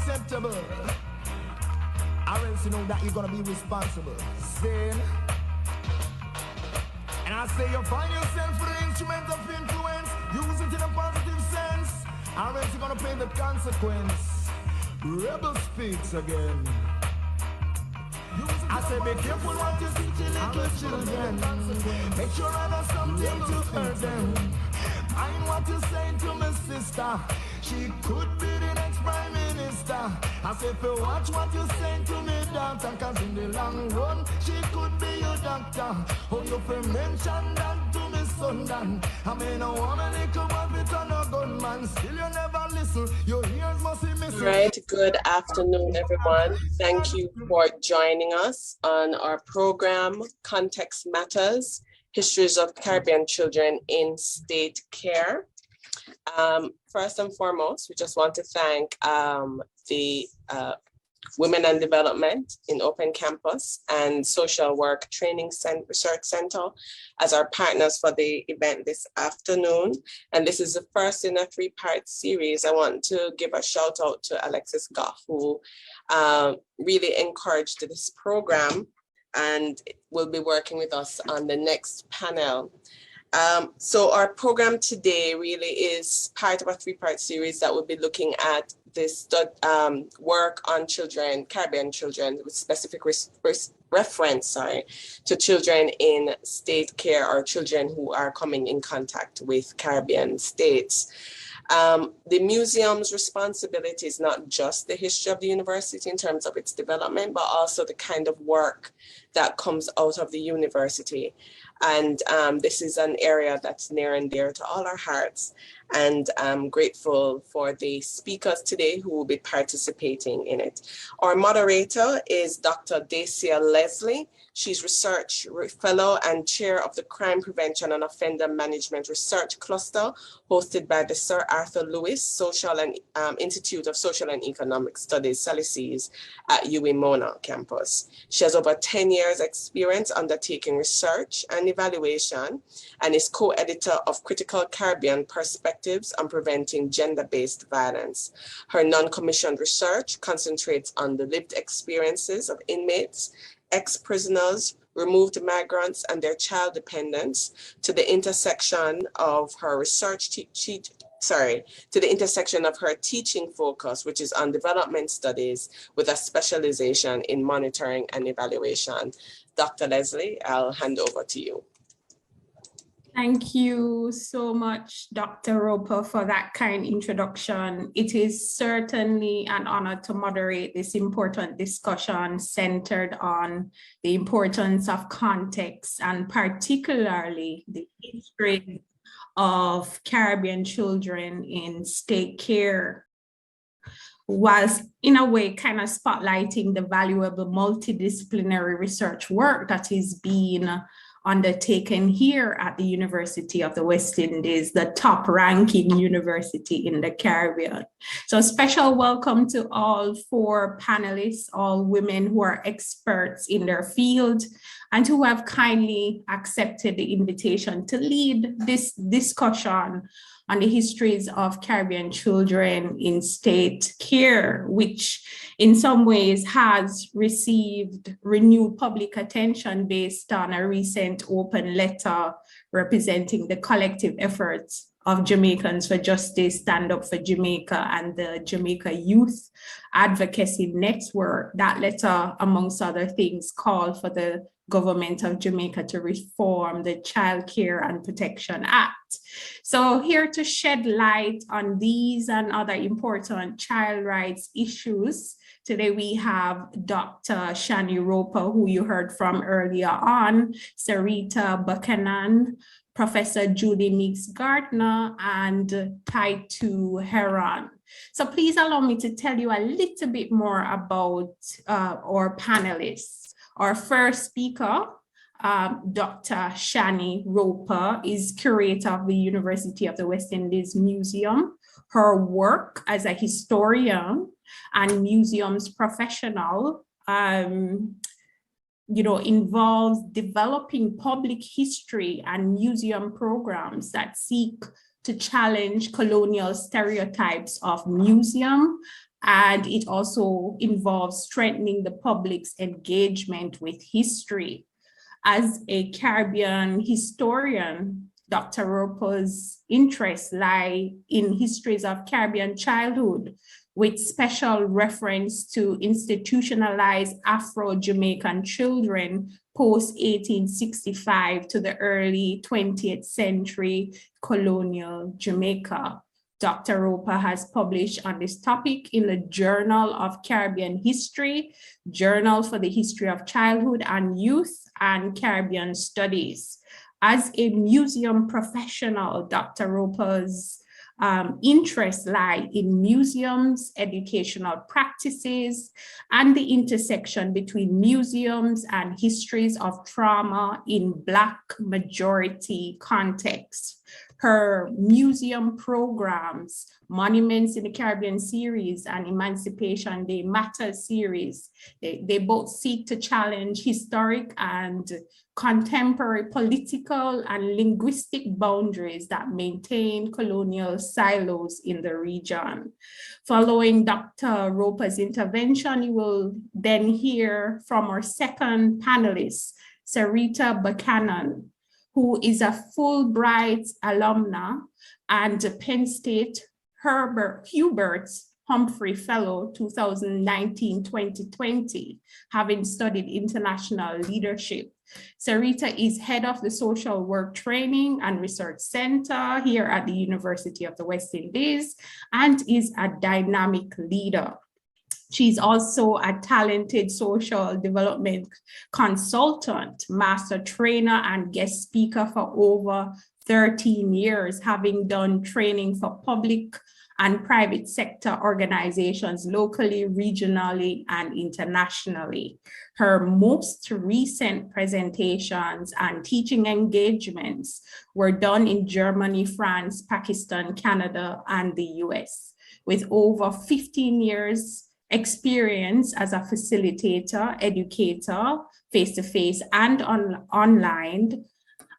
acceptable. I already know that you're gonna be responsible. Sin. And I say you find yourself for the instrument of influence. Use it in a positive sense. I already gonna pay the consequence. Rebel speaks again. I say be careful what you teach your little children. Make sure I know something to hurt them. Mind what you say to my sister. She could be the next prime minister. I say if you watch what you say to me daughter, cause in the long run she could be your doctor. Oh, you feel mention that to me son Dan. I mean I wanna little boy it on a gunman. Still you never listen. Your ears must be missing. Right, good afternoon everyone. Thank you for joining us on our program Context Matters, Histories of Caribbean Children in State Care. First and foremost, we just want to thank the Women and Development in Open Campus and Social Work Training Research Center as our partners for the event this afternoon. And this is the first in a three-part series. I want to give a shout out to Alexis Goff, who really encouraged this program and will be working with us on the next panel. So our program today really is part of a three-part series that will be looking at this work on children, Caribbean children, with specific reference to children in state care or children who are coming in contact with Caribbean states. The museum's responsibility is not just the history of the university in terms of its development, but also the kind of work that comes out of the university. And this is an area that's near and dear to all our hearts. And I'm grateful for the speakers today who will be participating in it. Our moderator is Dr. Dacia Leslie. She's Research Fellow and Chair of the Crime Prevention and Offender Management Research Cluster, hosted by the Sir Arthur Lewis Social and Institute of Social and Economic Studies, SALISES, at UWI Mona campus. She has over 10 years experience undertaking research and evaluation and is co-editor of Critical Caribbean Perspectives on Preventing Gender-Based Violence. Her non-commissioned research concentrates on the lived experiences of inmates, ex-prisoners, removed migrants, and their child dependents to the intersection of her research to the intersection of her teaching focus, which is on development studies with a specialization in monitoring and evaluation. Dr. Leslie, I'll hand over to you. Thank you so much, Dr. Roper, for that kind introduction. It is certainly an honor to moderate this important discussion centered on the importance of context and particularly the history of Caribbean children in state care, whilst in a way kind of spotlighting the valuable multidisciplinary research work that is being undertaken here at the University of the West Indies, the top ranking university in the Caribbean. So special welcome to all four panelists, all women who are experts in their field and who have kindly accepted the invitation to lead this discussion on the histories of Caribbean children in state care, which in some ways has received renewed public attention based on a recent open letter representing the collective efforts of Jamaicans for Justice, Stand Up for Jamaica, and the Jamaica Youth Advocacy Network. That letter, amongst other things, called for the government of Jamaica to reform the Child Care and Protection Act. So here to shed light on these and other important child rights issues, today we have Dr. Shani Roper, who you heard from earlier on, Sarita Buchanan, Professor Judy Meeks-Gardner, and Taitu Heron. So please allow me to tell you a little bit more about our panelists. Our first speaker, Dr. Shani Roper, is curator of the University of the West Indies Museum. Her work as a historian and museums professional involves developing public history and museum programs that seek to challenge colonial stereotypes of museum And it also involves strengthening the public's engagement with history. As a Caribbean historian, Dr. Roper's interests lie in histories of Caribbean childhood, with special reference to institutionalized Afro-Jamaican children post-1865 to the early 20th century colonial Jamaica. Dr. Roper has published on this topic in the Journal of Caribbean History, Journal for the History of Childhood and Youth, and Caribbean Studies. As a museum professional, Dr. Roper's interests lie in museums, educational practices, and the intersection between museums and histories of trauma in Black majority contexts. Her museum programs, Monuments in the Caribbean series and Emancipation Day Matters series, they both seek to challenge historic and contemporary political and linguistic boundaries that maintain colonial silos in the region. Following Dr. Roper's intervention, you will then hear from our second panelist, Sarita Buchanan, who is a Fulbright alumna and a Penn State Hubert Humphrey Fellow 2019-2020, having studied international leadership. Sarita is head of the Social Work Training and Research Center here at the University of the West Indies and is a dynamic leader. She's also a talented social development consultant, master trainer, and guest speaker for over 13 years, having done training for public and private sector organizations locally, regionally, and internationally. Her most recent presentations and teaching engagements were done in Germany, France, Pakistan, Canada, and the US. With over 15 years experience as a facilitator, educator, face-to-face and online,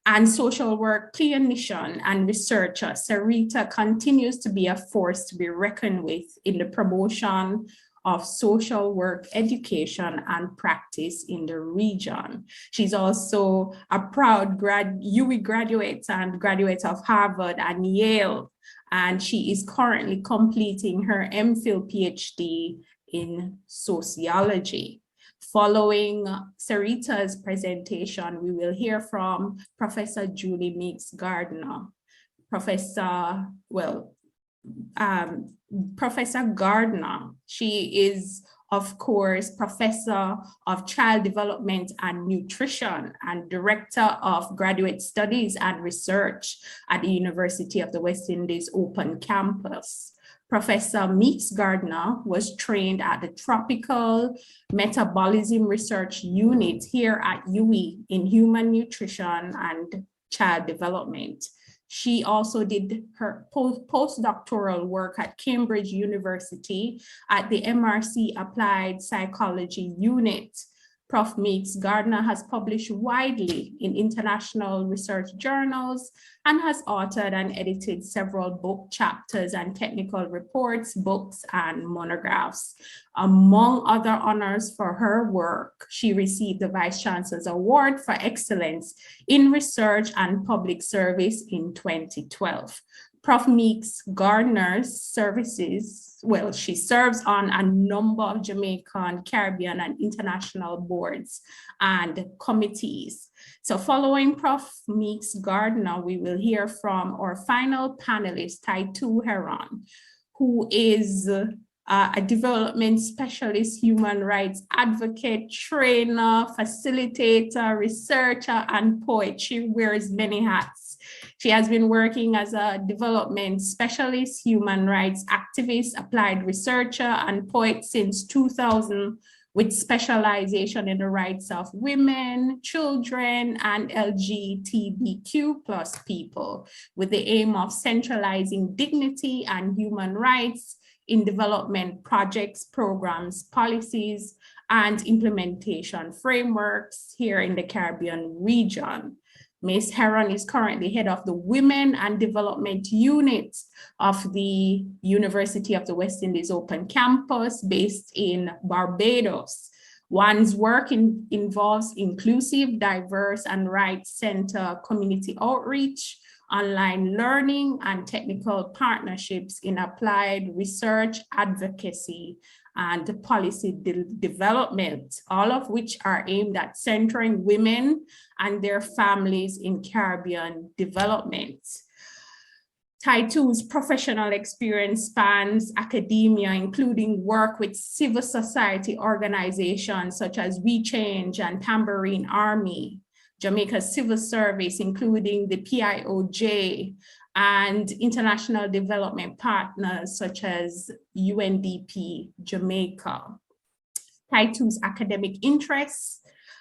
and social work clinician and researcher, Sarita continues to be a force to be reckoned with in the promotion of social work education and practice in the region. She's also a proud UWI graduate and graduate of Harvard and Yale, and she is currently completing her MPhil PhD in sociology. Following Sarita's presentation, we will hear from Professor Julie Meeks Gardner. Professor Gardner, she is, of course, Professor of Child Development and Nutrition and Director of Graduate Studies and Research at the University of the West Indies Open Campus. Professor Meeks Gardner was trained at the Tropical Metabolism Research Unit here at UWI in Human Nutrition and Child Development. She also did her postdoctoral work at Cambridge University at the MRC Applied Psychology Unit. Prof. Meeks Gardner has published widely in international research journals and has authored and edited several book chapters and technical reports, books, and monographs. Among other honors for her work, she received the Vice Chancellor's Award for Excellence in Research and Public Service in 2012. Prof. Meeks Gardner's services, well, she serves on a number of Jamaican, Caribbean, and international boards and committees. So following Prof. Meeks Gardner, we will hear from our final panelist, Taitu Heron, who is a development specialist, human rights advocate, trainer, facilitator, researcher, and poet. She wears many hats. She has been working as a development specialist, human rights activist, applied researcher, and poet since 2000, with specialization in the rights of women, children, and LGBTQ+ people, with the aim of centralizing dignity and human rights in development projects, programs, policies, and implementation frameworks here in the Caribbean region. Ms. Heron is currently head of the Women and Development Unit of the University of the West Indies Open Campus based in Barbados. One's work involves inclusive, diverse, and right-centered community outreach, online learning, and technical partnerships in applied research, advocacy, and policy development, all of which are aimed at centering women and their families in Caribbean development. Taitu's professional experience spans academia, including work with civil society organizations such as We Change and Tambourine Army, Jamaica's civil service, including the PIOJ, and international development partners such as UNDP Jamaica. Taitu's academic interests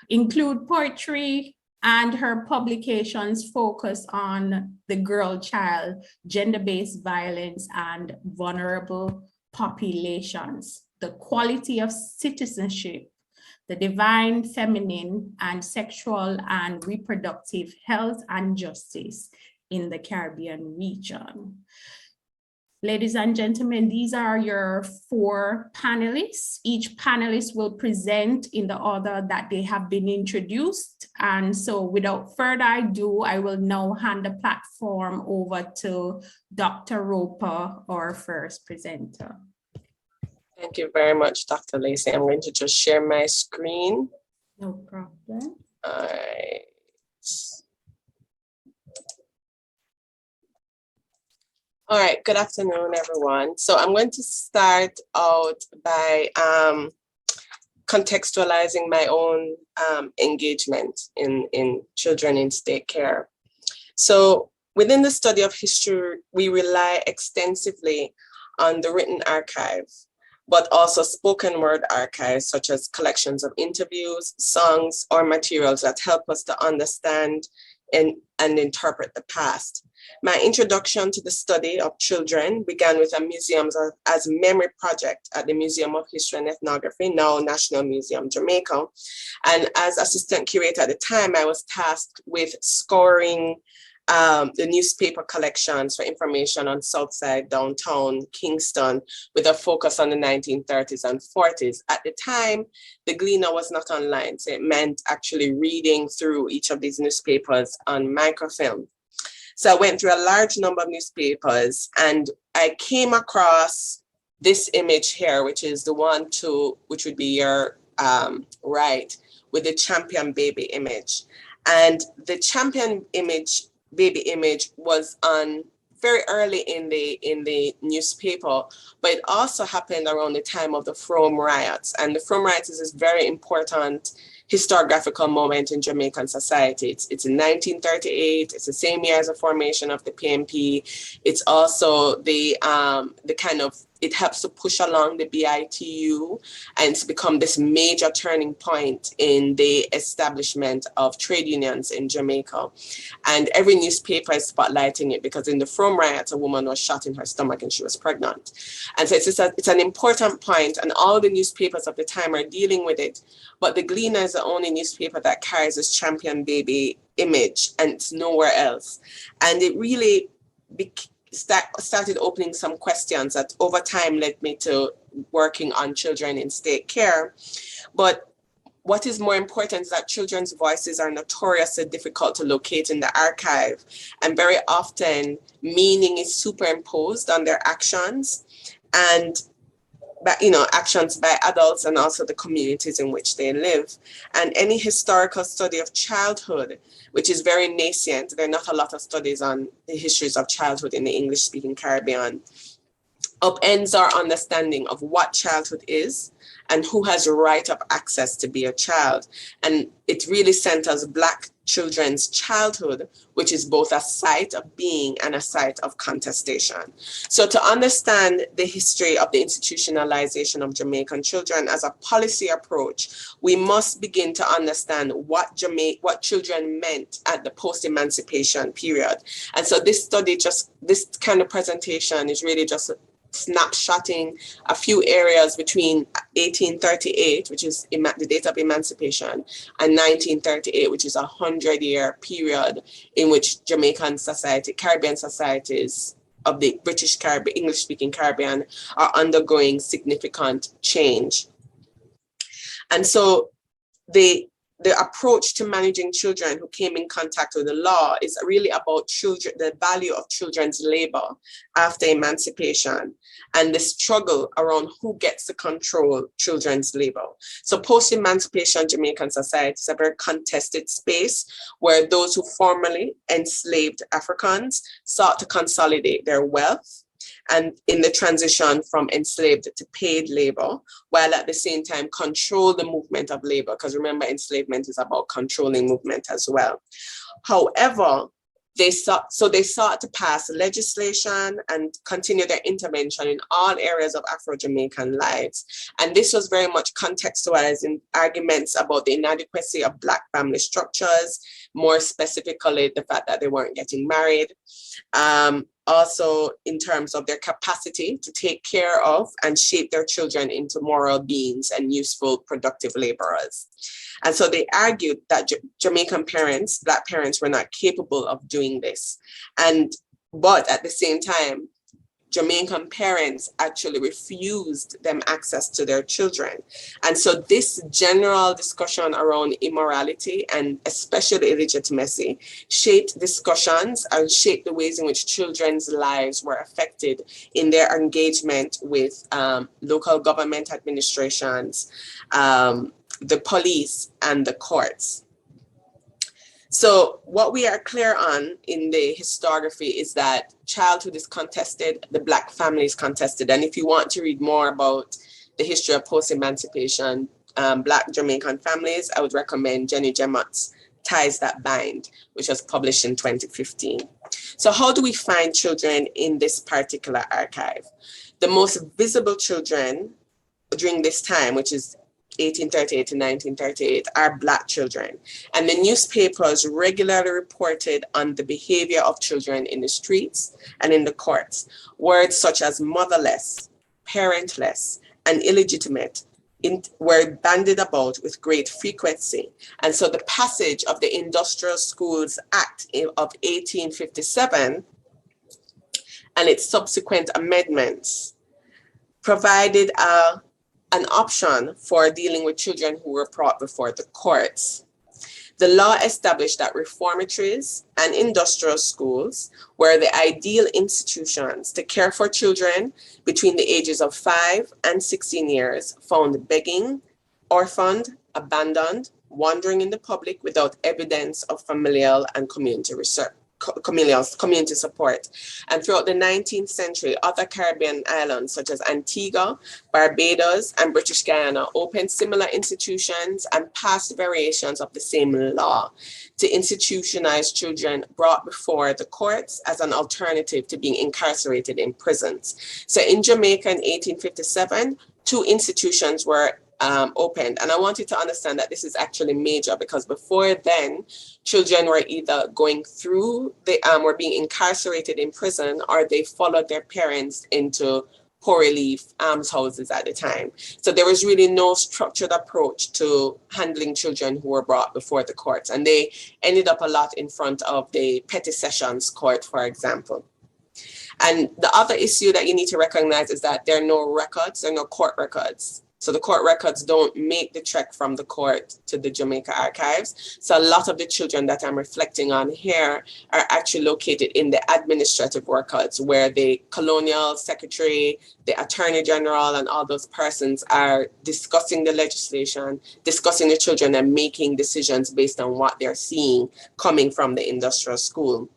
include poetry, and her publications focus on the girl child, gender-based violence, and vulnerable populations, the quality of citizenship, the divine feminine, and sexual and reproductive health and justice in the Caribbean region. Ladies and gentlemen, these are your 4 panelists. Each panelist will present in the order that they have been introduced. And so without further ado, I will now hand the platform over to Dr. Roper, our first presenter. Thank you very much, Dr. Lacey. I'm going to just share my screen. No problem. All right. All right, good afternoon, everyone. So I'm going to start out by contextualizing my own engagement in children in state care. So within the study of history, we rely extensively on the written archive, but also spoken word archives, such as collections of interviews, songs, or materials that help us to understand and interpret the past. My introduction to the study of children began with a museum as memory project at the Museum of History and Ethnography, now National Museum, Jamaica. And as assistant curator at the time, I was tasked with scouring the newspaper collections for information on Southside, downtown, Kingston, with a focus on the 1930s and 40s. At the time, the Gleaner was not online, so it meant actually reading through each of these newspapers on microfilm. So I went through a large number of newspapers, and I came across this image here, which is the one which would be your right, with the champion baby image. And the champion baby image was on very early in the newspaper, but it also happened around the time of the Frome riots. And the Frome riots is this very important historiographical moment in Jamaican society. It's in 1938. It's the same year as the formation of the PNP. It's also the kind of, it helps to push along the BITU, and it's become this major turning point in the establishment of trade unions in Jamaica. And every newspaper is spotlighting it, because in the Frome riots, a woman was shot in her stomach and she was pregnant. And so it's an important point, and all the newspapers of the time are dealing with it. But the Gleaner is the only newspaper that carries this champion baby image, and it's nowhere else. And it really started opening some questions that over time led me to working on children in state care. But what is more important is that children's voices are notoriously difficult to locate in the archive, and very often meaning is superimposed on their actions, and actions by adults and also the communities in which they live. And any historical study of childhood, which is very nascent, there are not a lot of studies on the histories of childhood in the English-speaking Caribbean, upends our understanding of what childhood is and who has a right of access to be a child. And it really centers Black children's childhood, which is both a site of being and a site of contestation. So to understand the history of the institutionalization of Jamaican children as a policy approach, we must begin to understand what children meant at the post-emancipation period. And so this study, this kind of presentation is really just snapshotting a few areas between 1838, which is the date of emancipation, and 1938, which is a 100-year period in which Jamaican society, Caribbean societies of the British Caribbean, English-speaking Caribbean, are undergoing significant change. And so the approach to managing children who came in contact with the law is really about children, the value of children's labor after emancipation, and the struggle around who gets to control children's labor. So post-emancipation Jamaican society is a very contested space where those who formerly enslaved Africans sought to consolidate their wealth and in the transition from enslaved to paid labor, while at the same time control the movement of labor, because remember, enslavement is about controlling movement as well. However, they sought to pass legislation and continue their intervention in all areas of Afro-Jamaican lives. And this was very much contextualized in arguments about the inadequacy of Black family structures, more specifically the fact that they weren't getting married. Also in terms of their capacity to take care of and shape their children into moral beings and useful, productive laborers. And so they argued that Jamaican parents, Black parents, were not capable of doing this. But at the same time, Jamaican parents actually refused them access to their children. And so this general discussion around immorality and especially illegitimacy shaped discussions and shaped the ways in which children's lives were affected in their engagement with local government administrations, the police, and the courts. So what we are clear on in the historiography is that childhood is contested, the Black family is contested. And if you want to read more about the history of post-emancipation Black Jamaican families, I would recommend Jenny Jemott's Ties That Bind, which was published in 2015. So how do we find children in this particular archive? The most visible children during this time, which is 1838 to 1938, are Black children. And the newspapers regularly reported on the behavior of children in the streets and in the courts. Words such as motherless, parentless, and illegitimate were bandied about with great frequency. And so the passage of the Industrial Schools Act of 1857 and its subsequent amendments provided an option for dealing with children who were brought before the courts. The law established that reformatories and industrial schools were the ideal institutions to care for children between the ages of 5 and 16 years found begging, orphaned, abandoned, wandering in the public without evidence of familial and community support. And throughout the 19th century, other Caribbean islands such as Antigua, Barbados, and British Guyana opened similar institutions and passed variations of the same law to institutionize children brought before the courts as an alternative to being incarcerated in prisons. So in Jamaica in 1857, 2 institutions were opened. And I want you to understand that this is actually major, because before then, children were either going through, were being incarcerated in prison, or they followed their parents into poor relief almshouses at the time. So there was really no structured approach to handling children who were brought before the courts. And they ended up a lot in front of the Petty Sessions Court, for example. And the other issue that you need to recognize is that there are no records, there are no court records. So the court records don't make the trek from the court to the Jamaica archives. So a lot of the children that I'm reflecting on here are actually located in the administrative records, where the colonial secretary, the attorney general, and all those persons are discussing the legislation, discussing the children, and making decisions based on what they're seeing coming from the industrial school.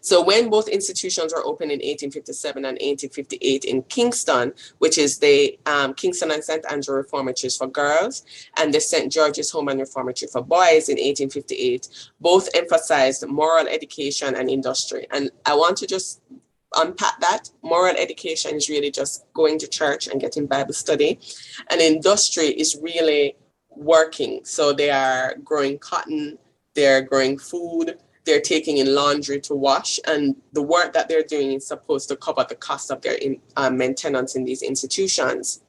So when both institutions were opened in 1857 and 1858 in Kingston, which is the Kingston and St. Andrew Reformatories for girls and the St. George's Home and Reformatory for boys in 1858, both emphasized moral education and industry. And I want to just unpack that. Moral education is really just going to church and getting Bible study. And industry is really working. So they are growing cotton, they're growing food, they're taking in laundry to wash, and the work that they're doing is supposed to cover the cost of their maintenance in these institutions.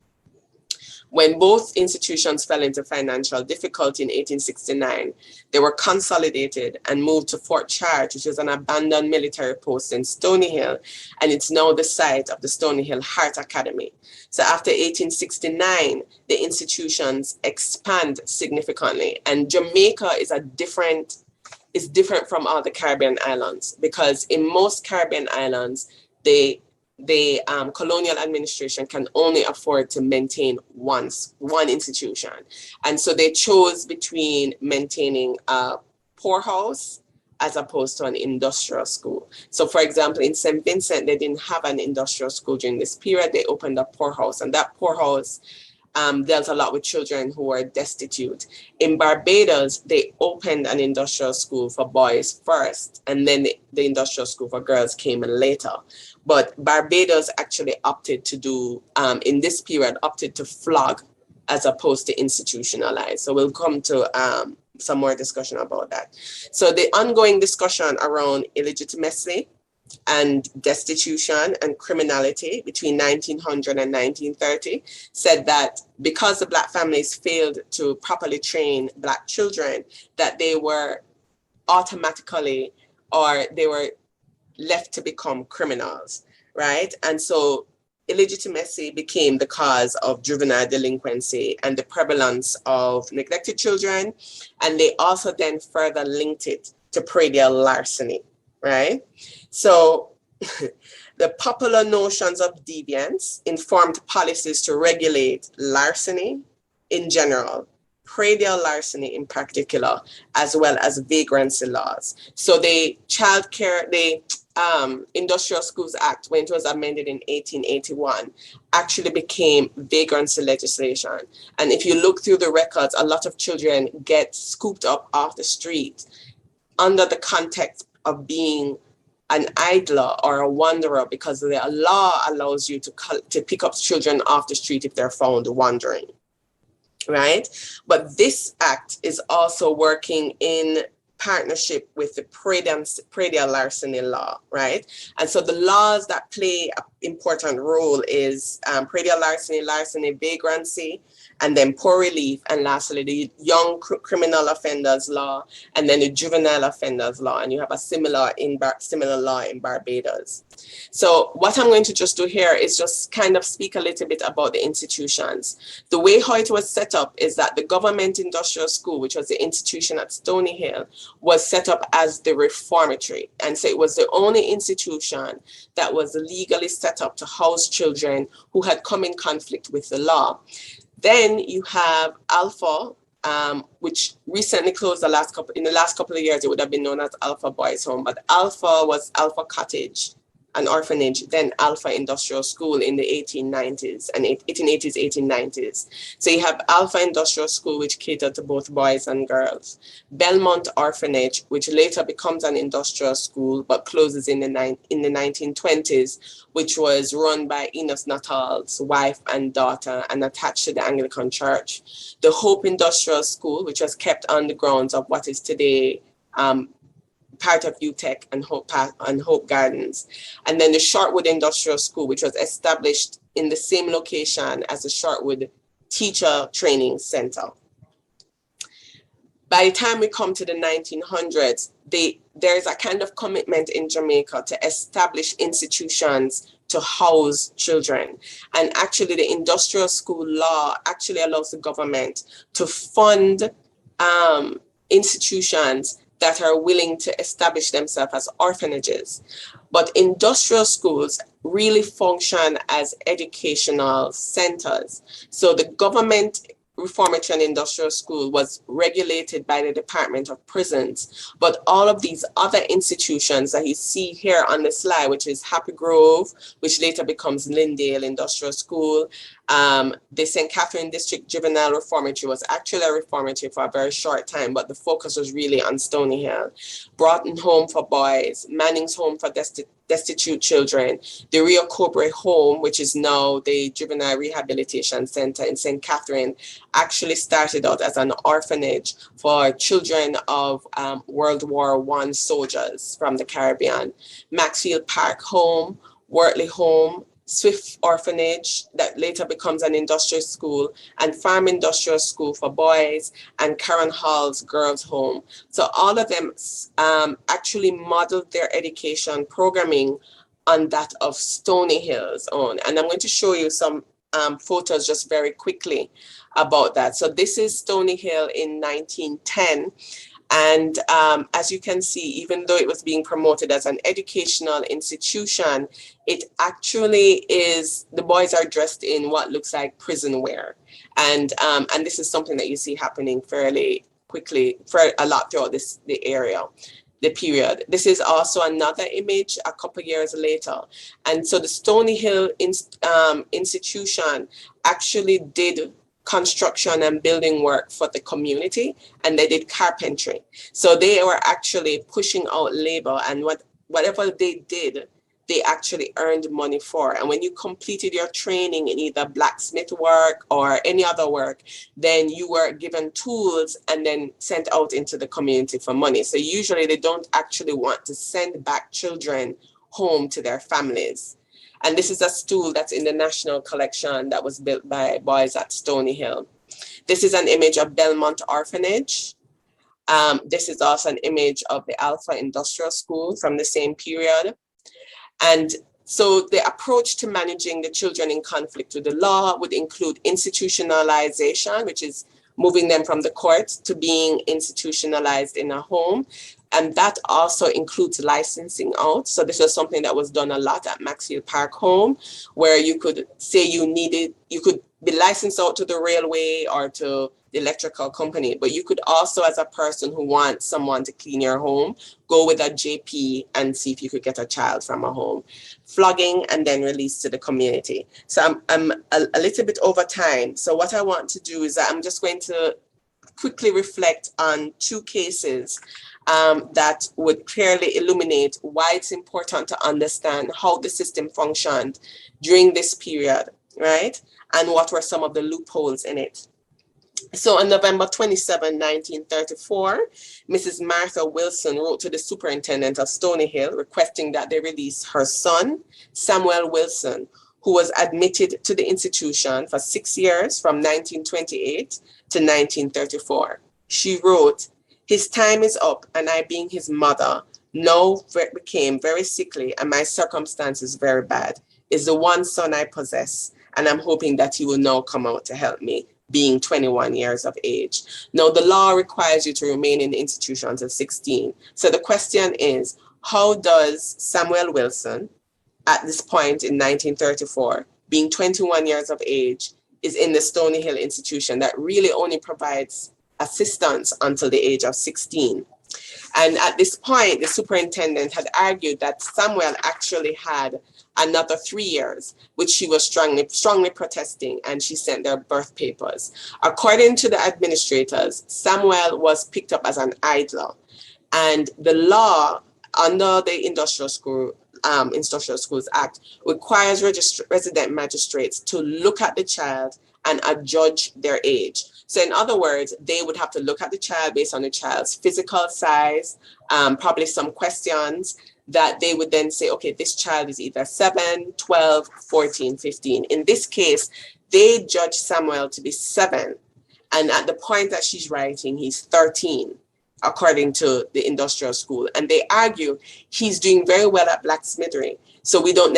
When both institutions fell into financial difficulty in 1869, they were consolidated and moved to Fort Charge, which is an abandoned military post in Stony Hill, and it's now the site of the Stony Hill Heart Academy. So after 1869, the institutions expand significantly, and Jamaica is different from all the Caribbean islands, because in most Caribbean islands, the colonial administration can only afford to maintain one institution. And so they chose between maintaining a poorhouse as opposed to an industrial school. So for example, in St. Vincent, they didn't have an industrial school during this period. They opened a poorhouse, and that poorhouse dealt a lot with children who were destitute. In Barbados, they opened an industrial school for boys first, and then the industrial school for girls came in later. But Barbados actually opted to do, in this period, opted to flog as opposed to institutionalize. So we'll come to some more discussion about that. So the ongoing discussion around illegitimacy and destitution and criminality between 1900 and 1930 said that because the Black families failed to properly train Black children, that they were automatically, or they were left to become criminals, right? And so illegitimacy became the cause of juvenile delinquency and the prevalence of neglected children. And they also then further linked it to predial larceny, right? So the popular notions of deviance informed policies to regulate larceny in general, predial larceny in particular, as well as vagrancy laws. So the Industrial Schools Act, when it was amended in 1881, actually became vagrancy legislation. And if you look through the records, a lot of children get scooped up off the street under the context of being an idler or a wanderer, because the law allows you to pick up children off the street if they're found wandering, right? But this act is also working in partnership with the predial larceny law, right? And so the laws that play an important role is predial larceny, larceny, vagrancy, and then poor relief, and lastly, the young criminal offenders law, and then the juvenile offenders law. And you have a similar law in Barbados. So what I'm going to just do here is just kind of speak a little bit about the institutions. The way how it was set up is that the government industrial school, which was the institution at Stony Hill, was set up as the reformatory. And so it was the only institution that was legally set up to house children who had come in conflict with the law. Then you have Alpha, which recently closed in the last couple of years. It would have been known as Alpha Boys Home, but Alpha was Alpha Cottage, an orphanage, then Alpha Industrial School in the 1890s and 1880s, 1890s. So you have Alpha Industrial School, which catered to both boys and girls. Belmont Orphanage, which later becomes an industrial school, but closes in the 1920s, which was run by Enos Natal's wife and daughter and attached to the Anglican Church. The Hope Industrial School, which was kept on the grounds of what is today part of UTEC and Hope Gardens. And then the Shortwood Industrial School, which was established in the same location as the Shortwood Teacher Training Center. By the time we come to the 1900s, there's a kind of commitment in Jamaica to establish institutions to house children. And actually the industrial school law actually allows the government to fund institutions that are willing to establish themselves as orphanages. But industrial schools really function as educational centers. So the government reformatory and industrial school was regulated by the Department of Prisons, but all of these other institutions that you see here on the slide, which is Happy Grove, which later becomes Lyndale Industrial School, the St. Catherine District Juvenile Reformatory was actually a reformatory for a very short time, but the focus was really on Stony Hill. Broughton Home for boys, Manning's Home for destitute children. The Rio Cobre home, which is now the Juvenile Rehabilitation Center in St. Catherine, actually started out as an orphanage for children of World War I soldiers from the Caribbean. Maxfield Park Home, Wortley Home, Swift Orphanage that later becomes an industrial school, and Farm Industrial School for boys, and Karen Hall's Girls Home. So all of them actually modeled their education programming on that of Stony Hill's own. And I'm going to show you some photos just very quickly about that. So this is Stony Hill in 1910. And as you can see, even though it was being promoted as an educational institution, it actually is, the boys are dressed in what looks like prison wear. And this is something that you see happening fairly quickly for a lot throughout the area, the period. This is also another image a couple years later. And so the Stony Hill institution actually did construction and building work for the community, and they did carpentry. So they were actually pushing out labor, and whatever they did, they actually earned money for. And when you completed your training in either blacksmith work or any other work, then you were given tools and then sent out into the community for money. So usually they don't actually want to send back children home to their families. And this is a stool that's in the National Collection that was built by boys at Stony Hill. This is an image of Belmont Orphanage. This is also an image of the Alpha Industrial School from the same period. And so the approach to managing the children in conflict with the law would include institutionalization, which is moving them from the court to being institutionalized in a home. And that also includes licensing out. So this was something that was done a lot at Maxfield Park Home, where you could say you could be licensed out to the railway or to the electrical company, but you could also, as a person who wants someone to clean your home, go with a JP and see if you could get a child from a home. Flogging and then release to the community. So I'm a little bit over time. So what I want to do is I'm just going to quickly reflect on two cases that would clearly illuminate why it's important to understand how the system functioned during this period, right? And what were some of the loopholes in it. So on November 27, 1934, Mrs. Martha Wilson wrote to the superintendent of Stony Hill requesting that they release her son, Samuel Wilson, who was admitted to the institution for 6 years from 1928 to 1934. She wrote, "His time is up, and I, being his mother, now became very sickly, and my circumstances very bad. Is the one son I possess, and I'm hoping that he will now come out to help me, being 21 years of age." Now, the law requires you to remain in the institution until 16. So the question is, how does Samuel Wilson, at this point in 1934, being 21 years of age, is in the Stony Hill institution that really only provides assistance until the age of 16? And at this point, the superintendent had argued that Samuel actually had another 3 years, which she was strongly protesting, and she sent their birth papers. According to the administrators, Samuel was picked up as an idler, and the law under the Industrial Schools Act requires resident magistrates to look at the child and adjudge their age. So in other words, they would have to look at the child based on the child's physical size, probably some questions that they would then say, okay, this child is either 7, 12, 14, 15. In this case, they judged Samuel to be 7. And at the point that she's writing, he's 13, according to the industrial school. And they argue he's doing very well at blacksmithery, so we don't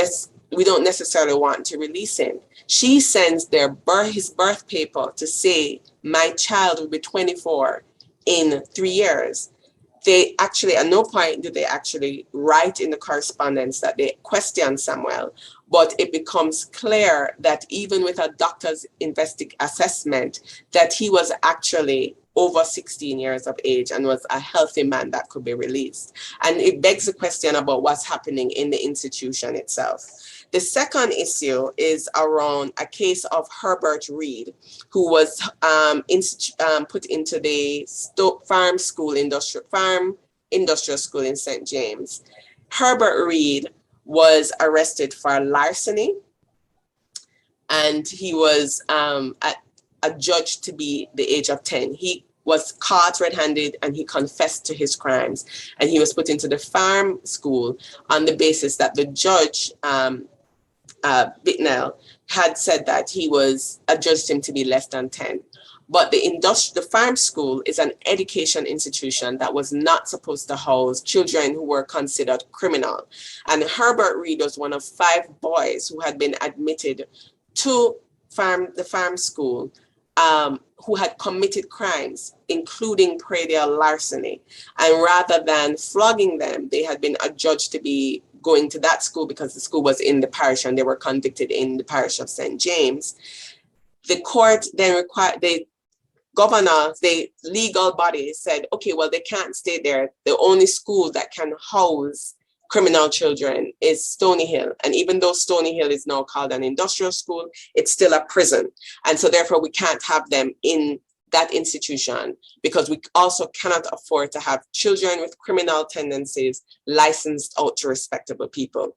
necessarily want to release him. She sends his birth paper to say, my child will be 24 in 3 years. They actually, at no point do they actually write in the correspondence that they question Samuel, but it becomes clear that even with a doctor's assessment, that he was actually over 16 years of age and was a healthy man that could be released. And it begs the question about what's happening in the institution itself. The second issue is around a case of Herbert Reed, who was put into the Farm Industrial School in St. James. Herbert Reed was arrested for larceny, and he was adjudged to be the age of 10. He was caught red-handed and he confessed to his crimes, and he was put into the farm school on the basis that the judge, Bittnell, had said that he was adjudged him to be less than 10. But the farm school is an education institution that was not supposed to house children who were considered criminal. And Herbert Reed was one of 5 boys who had been admitted to the farm school, who had committed crimes, including predial larceny. And rather than flogging them, they had been adjudged to be going to that school because the school was in the parish and they were convicted in the parish of St. James. The court then required, the legal body said, okay, well, they can't stay there. The only school that can house criminal children is Stony Hill. And even though Stony Hill is now called an industrial school, it's still a prison. And so therefore we can't have them in that institution, because we also cannot afford to have children with criminal tendencies licensed out to respectable people.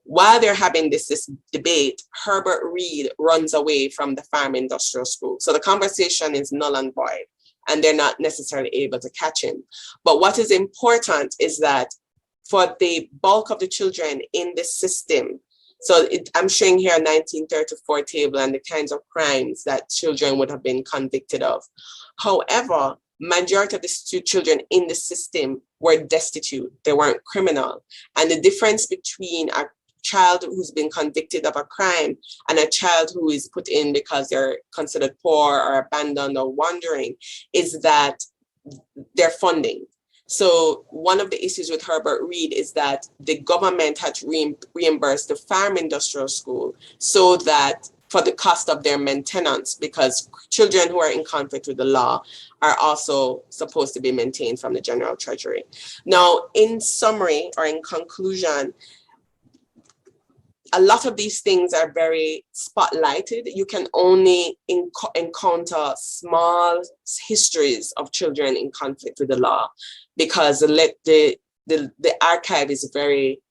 While they're having this debate, Herbert Reed runs away from the farm industrial school. So the conversation is null and void, and they're not necessarily able to catch him. But what is important is that for the bulk of the children in this system, so I'm showing here a 1934 table and the kinds of crimes that children would have been convicted of. However, majority of the children in the system were destitute. They weren't criminal. And the difference between a child who's been convicted of a crime and a child who is put in because they're considered poor or abandoned or wandering is that their funding. So one of the issues with Herbert Reed is that the government had to reimburse the farm industrial school so that for the cost of their maintenance, because children who are in conflict with the law are also supposed to be maintained from the General Treasury. Now, in summary or in conclusion, a lot of these things are very spotlighted. You can only encounter small histories of children in conflict with the law, because the archive is very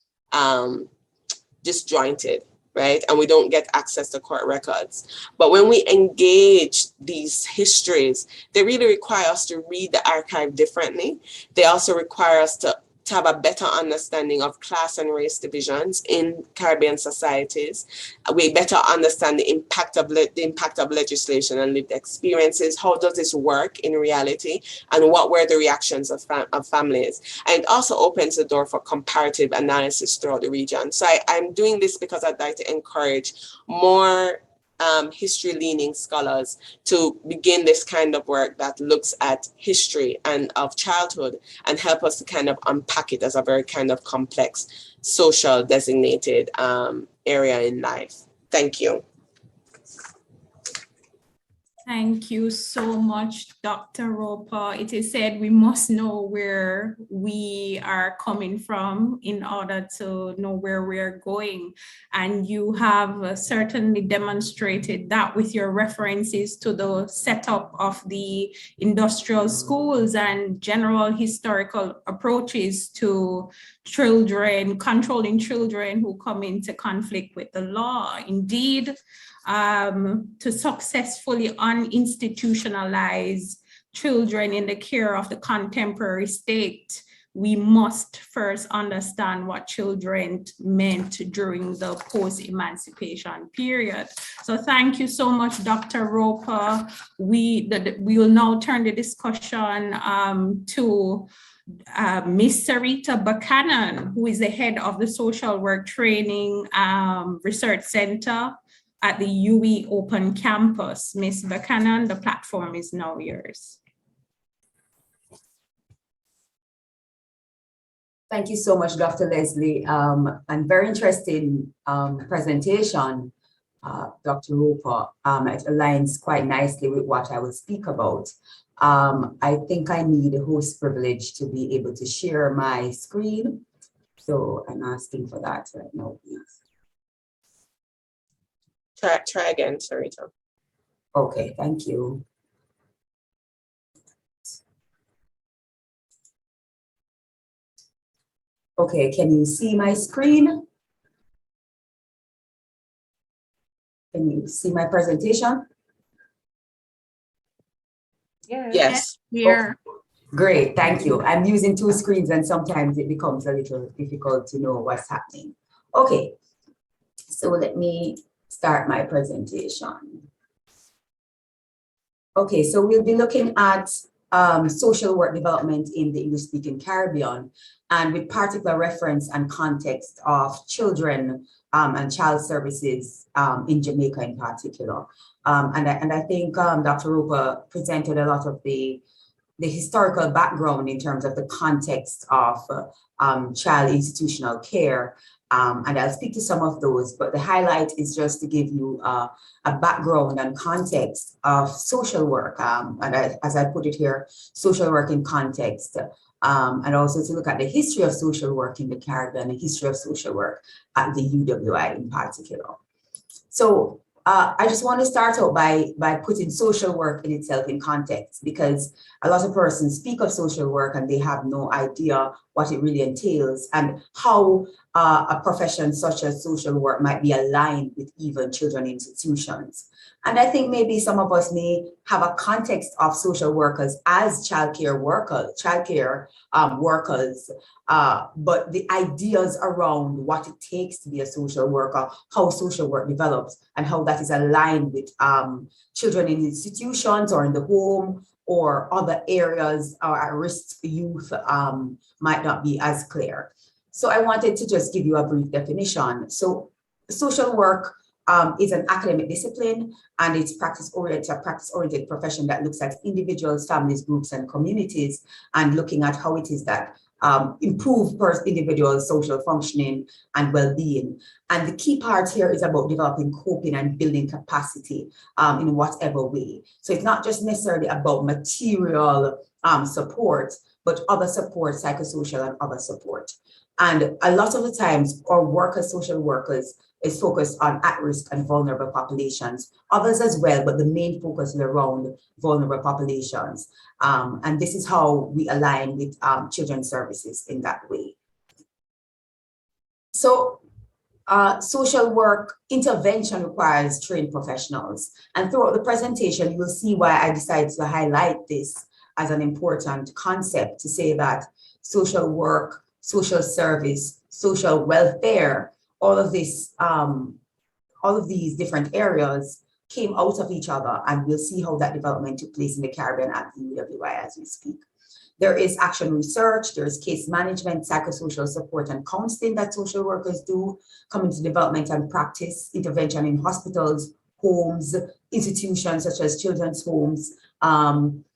disjointed, right? And we don't get access to court records. But when we engage these histories, they really require us to read the archive differently. They also require us to have a better understanding of class and race divisions in Caribbean societies. We better understand the impact of legislation and lived experiences. How does this work in reality? And what were the reactions of families? And it also opens the door for comparative analysis throughout the region. So I'm doing this because I'd like to encourage more history-leaning scholars to begin this kind of work that looks at history and of childhood and help us to kind of unpack it as a very kind of complex social designated area in life. Thank you. Thank you so much, Dr. Roper. It is said we must know where we are coming from in order to know where we're going. And you have certainly demonstrated that with your references to the setup of the industrial schools and general historical approaches to children, controlling children who come into conflict with the law. Indeed, to successfully uninstitutionalize children in the care of the contemporary state, we must first understand what children meant during the post-emancipation period. So thank you so much, Dr. Roper. We will now turn the discussion to Ms. Sarita Buchanan, who is the head of the Social Work Training Research Center at the UWI Open Campus. Ms. Buchanan, the platform is now yours. Thank you so much, Dr. Leslie. And very interesting presentation, Dr. Roper. It aligns quite nicely with what I will speak about. I think I need a host privilege to be able to share my screen. So I'm asking for that right now, please. Try again, Sarita. Okay, thank you. Okay, can you see my screen? Can you see my presentation? Yes. Here. Great, thank you. I'm using two screens and sometimes it becomes a little difficult to know what's happening. Okay, so let me start my presentation. Okay, so we'll be looking at social work development in the English-speaking Caribbean, and with particular reference and context of children and child services in Jamaica in particular. And I think Dr. Roper presented a lot of the historical background in terms of the context of child institutional care. And I'll speak to some of those, but the highlight is just to give you a background and context of social work. And as I put it here, social work in context, and also to look at the history of social work in the Caribbean, the history of social work at the UWI in particular. So I just want to start out by putting social work in itself in context, because a lot of persons speak of social work and they have no idea what it really entails and how a profession such as social work might be aligned with even children institutions. And I think maybe some of us may have a context of social workers as childcare workers, but the ideas around what it takes to be a social worker, how social work develops, and how that is aligned with children in institutions or in the home or other areas or at-risk youth might not be as clear. So I wanted to just give you a brief definition. So social work is an academic discipline, and it's practice-oriented profession that looks at individuals, families, groups, and communities, and looking at how it is that improve individual social functioning and well-being. And the key part here is about developing coping and building capacity in whatever way. So it's not just necessarily about material support, but other support, psychosocial and other support. And a lot of the times our work as social workers is focused on at-risk and vulnerable populations, others as well, but the main focus is around vulnerable populations. And this is how we align with children's services in that way. So social work intervention requires trained professionals. And throughout the presentation, you will see why I decided to highlight this as an important concept, to say that social work, social service, social welfare, all of these different areas came out of each other, and we'll see how that development took place in the Caribbean at the UWI as we speak. There is action research, there's case management, psychosocial support and counseling that social workers do, community development and practice, intervention in hospitals, homes, institutions such as children's homes,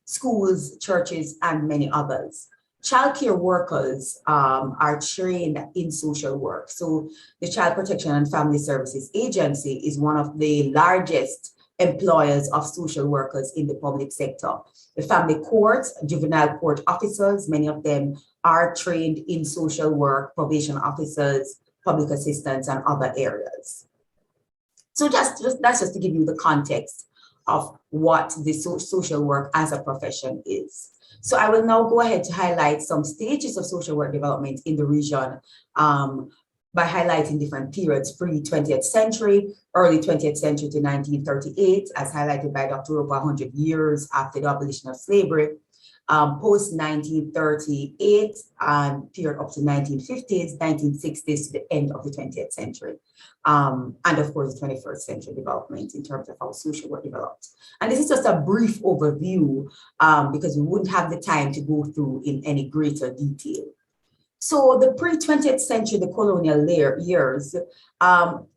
schools, churches, and many others. Childcare workers are trained in social work. So the Child Protection and Family Services Agency is one of the largest employers of social workers in the public sector. The family courts, juvenile court officers, many of them are trained in social work, probation officers, public assistants, and other areas. So that's just to give you the context of what the social work as a profession is. So I will now go ahead to highlight some stages of social work development in the region by highlighting different periods, pre-20th century, early 20th century to 1938, as highlighted by Dr. Roper, 100 years after the abolition of slavery, post-1938 and period up to 1950s, 1960s to the end of the 20th century. And of course, the 21st century development in terms of how social work developed. And this is just a brief overview because we wouldn't have the time to go through in any greater detail. So the pre-20th century, the colonial years,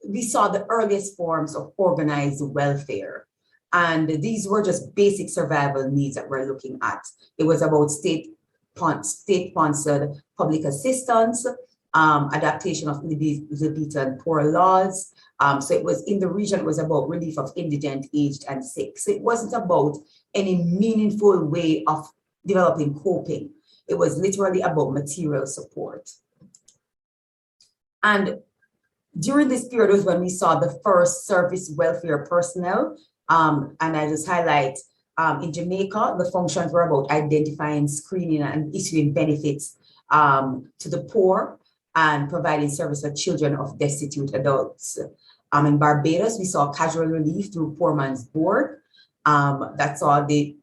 we saw the earliest forms of organized welfare. And these were just basic survival needs that we're looking at. It was about state-sponsored public assistance, adaptation of Elizabethan poor laws. So it was in the region, it was about relief of indigent, aged, and sick. So it wasn't about any meaningful way of developing coping. It was literally about material support. And during this period was when we saw the first service welfare personnel. And I just highlight in Jamaica, the functions were about identifying, screening, and issuing benefits to the poor and providing service for children of destitute adults. In Barbados, we saw casual relief through Poor Man's Board. That saw the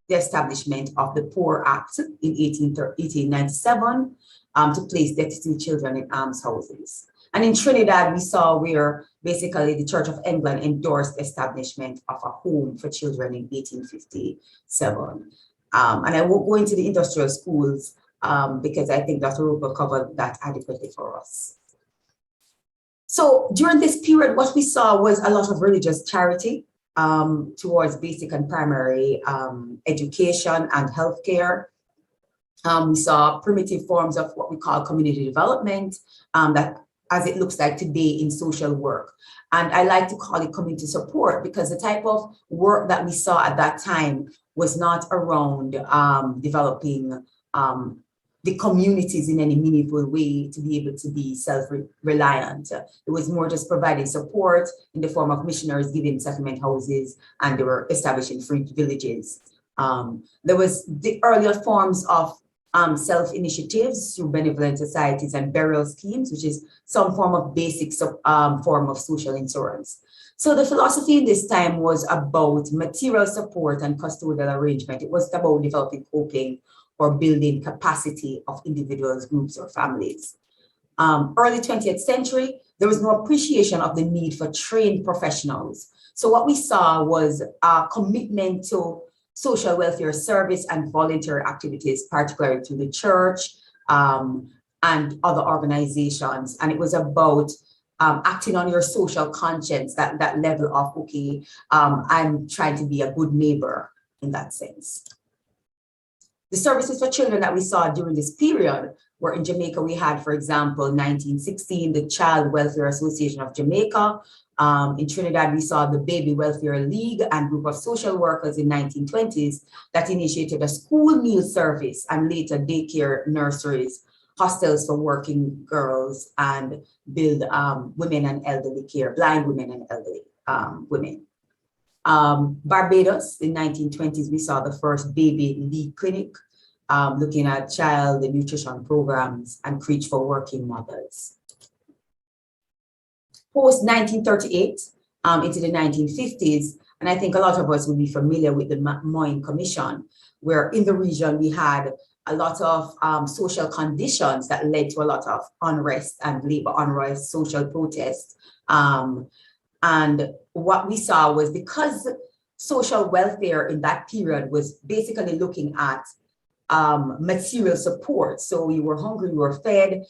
establishment of the Poor Act in 1897 to place destitute children in almshouses. And in Trinidad, we saw where basically the Church of England endorsed the establishment of a home for children in 1857. And I won't go into the industrial schools because I think Dr. Roper covered that adequately for us. So during this period, what we saw was a lot of religious charity towards basic and primary education and healthcare. We saw primitive forms of what we call community development, that as it looks like today in social work. And I like to call it community support because the type of work that we saw at that time was not around developing the communities in any meaningful way to be able to be self-reliant. It was more just providing support in the form of missionaries giving settlement houses, and they were establishing free villages. There was the earlier forms of self-initiatives through benevolent societies and burial schemes, which is some form of basic form of social insurance. So the philosophy in this time was about material support and custodial arrangement. It was about developing coping or building capacity of individuals, groups, or families. Early 20th century, there was no appreciation of the need for trained professionals. So what we saw was a commitment to social welfare service and voluntary activities, particularly to the church and other organizations. And it was about acting on your social conscience, that level of, okay, I'm trying to be a good neighbor in that sense. The services for children that we saw during this period were in Jamaica. We had, for example, 1916, the Child Welfare Association of Jamaica. In Trinidad, we saw the Baby Welfare League and group of social workers in 1920s that initiated a school meal service and later daycare, nurseries, hostels for working girls, and build women and elderly care, blind women and elderly women. Barbados, in 1920s, we saw the first baby league clinic, looking at child and nutrition programs and creche for working mothers. Post 1938 into the 1950s, and I think a lot of us will be familiar with the Moyne Commission, where in the region we had a lot of social conditions that led to a lot of unrest and labor unrest, social protests. And what we saw was, because social welfare in that period was basically looking at material support. So you were hungry, you were fed.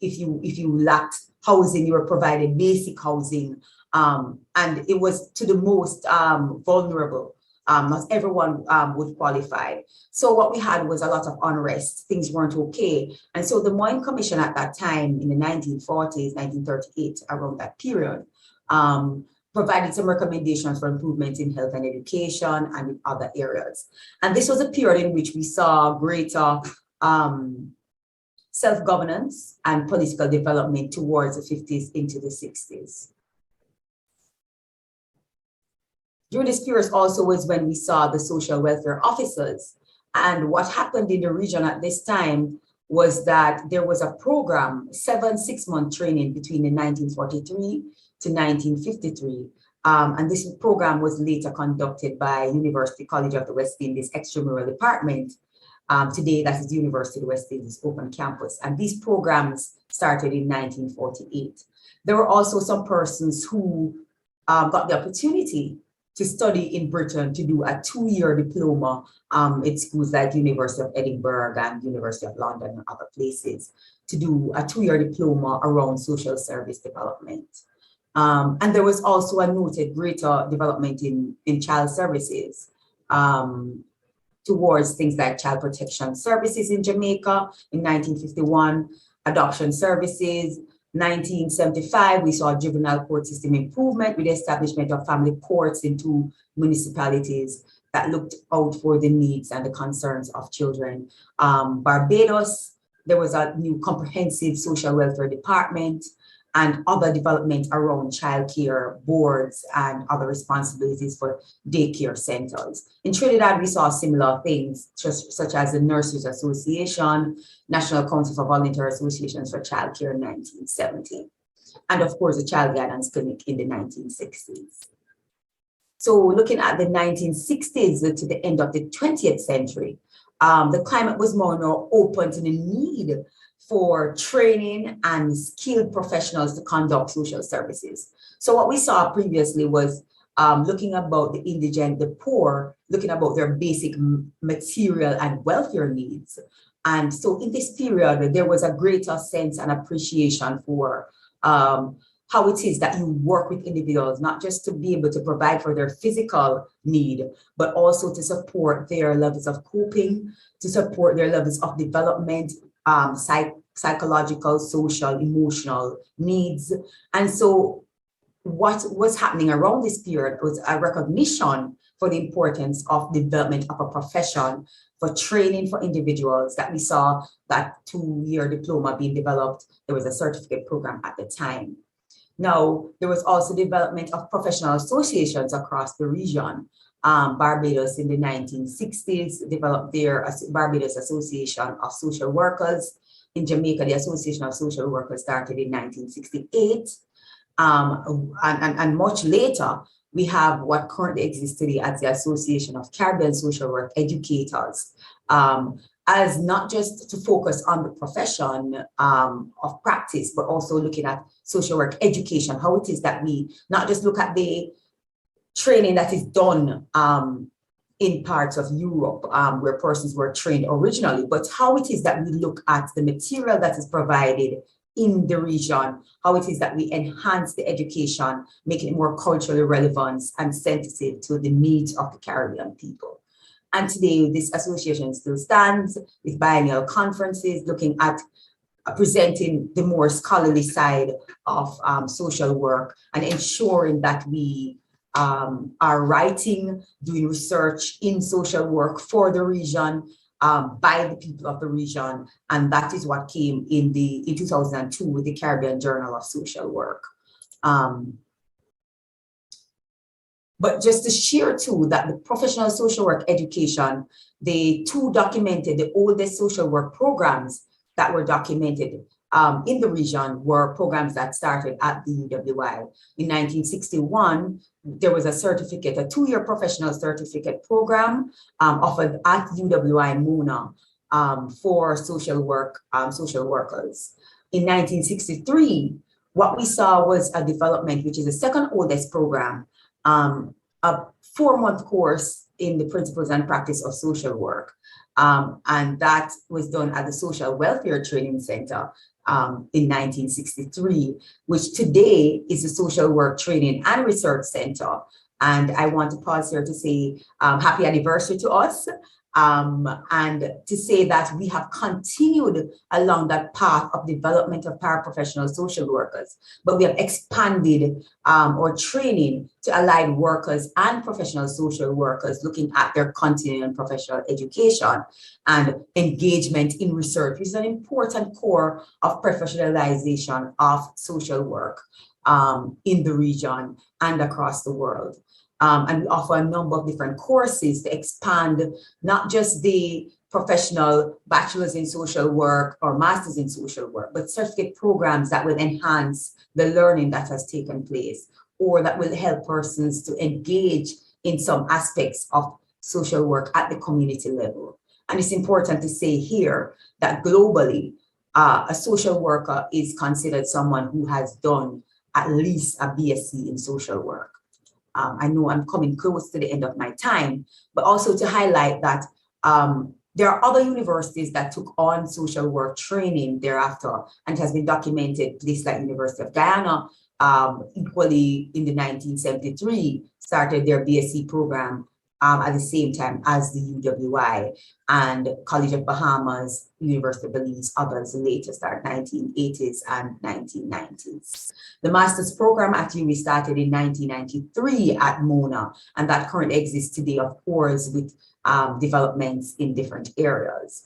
If you lacked housing, you were provided basic housing. And it was to the most vulnerable. Not everyone would qualify. So what we had was a lot of unrest. Things weren't okay. And so the Moyne Commission at that time in the 1940s, 1938, around that period, provided some recommendations for improvements in health and education and in other areas. And this was a period in which we saw greater self-governance and political development towards the 50s into the 60s. During this period also was when we saw the social welfare officers. And what happened in the region at this time was that there was a program, 7 6-month training between the 1943 to 1953. And this program was later conducted by University College of the West Indies Extramural Department. Today, that is University of the West Indies Open Campus. And these programs started in 1948. There were also some persons who got the opportunity to study in Britain, to do a 2-year diploma at schools like University of Edinburgh and University of London and other places, to do a 2-year diploma around social service development. And there was also a noted greater development in child services towards things like child protection services in Jamaica in 1951, adoption services. 1975, we saw juvenile court system improvement with the establishment of family courts in 2 municipalities that looked out for the needs and the concerns of children. Barbados, there was a new comprehensive social welfare department and other development around childcare boards and other responsibilities for daycare centers. In Trinidad, we saw similar things, such as the Nurses Association, National Council for Voluntary Associations for Childcare in 1970. and of course, the Child Guidance Clinic in the 1960s. So looking at the 1960s to the end of the 20th century, the climate was more now open to the need for training and skilled professionals to conduct social services. So what we saw previously was looking about the indigent, the poor, looking about their basic material and welfare needs. And so in this period, there was a greater sense and appreciation for how it is that you work with individuals, not just to be able to provide for their physical need, but also to support their levels of coping, to support their levels of development, psychological, social, emotional needs. And so what was happening around this period was a recognition for the importance of development of a profession, for training for individuals, that we saw that 2-year diploma being developed. There was a certificate program at the time. Now, there was also development of professional associations across the region. Barbados in the 1960s developed their Barbados Association of Social Workers. In Jamaica, the Association of Social Workers started in 1968. And much later, we have what currently exists today as the Association of Caribbean Social Work Educators, as not just to focus on the profession of practice, but also looking at social work education, how it is that we not just look at the training that is done in parts of Europe where persons were trained originally, but how it is that we look at the material that is provided in the region, how it is that we enhance the education, making it more culturally relevant and sensitive to the needs of the Caribbean people. And today, this association still stands with biennial conferences looking at presenting the more scholarly side of social work and ensuring that we are writing, doing research in social work for the region, by the people of the region. And that is what came in 2002 with the Caribbean Journal of Social Work. But just to share too that the professional social work education, the oldest social work programs that were documented in the region were programs that started at the UWI. In 1961, there was a certificate, a 2-year professional certificate program offered at UWI Mona for social work, social workers. In 1963, what we saw was a development, which is the second oldest program, a 4-month course in the principles and practice of social work. And that was done at the Social Welfare Training Center in 1963, which today is the Social Work Training and Research Center. And I want to pause here to say happy anniversary to us. And to say that we have continued along that path of development of paraprofessional social workers, but we have expanded our training to allied workers and professional social workers, looking at their continuing professional education and engagement in research, which is an important core of professionalization of social work in the region and across the world. And we offer a number of different courses to expand not just the professional bachelor's in social work or master's in social work, but certificate programs that will enhance the learning that has taken place, or that will help persons to engage in some aspects of social work at the community level. And it's important to say here that globally, a social worker is considered someone who has done at least a BSc in social work. I know I'm coming close to the end of my time, but also to highlight that there are other universities that took on social work training thereafter, and it has been documented. Places like University of Guyana, equally in the 1973, started their BSc program at the same time as the UWI, and College of Bahamas, University of Belize, others later start 1980s and 1990s. The master's program at UWI started in 1993 at Mona, and that currently exists today, of course, with developments in different areas.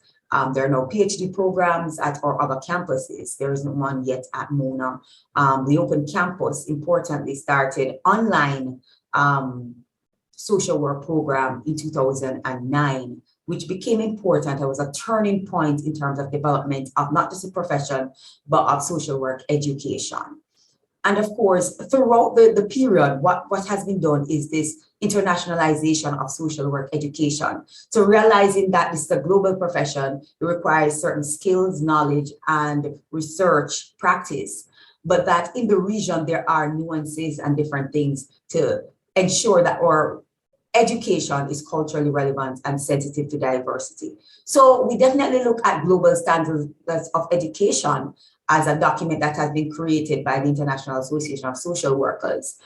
There are no PhD programs at our other campuses. There isn't one yet at Mona. The Open Campus, importantly, started online social work program in 2009, which became important. It was a turning point in terms of development of not just a profession, but of social work education. And of course, throughout the period, what has been done is this internationalization of social work education. So realizing that this is a global profession, it requires certain skills, knowledge, and research practice, but that in the region, there are nuances and different things to ensure that our education is culturally relevant and sensitive to diversity. So we definitely look at global standards of education as a document that has been created by the International Association of Social Workers,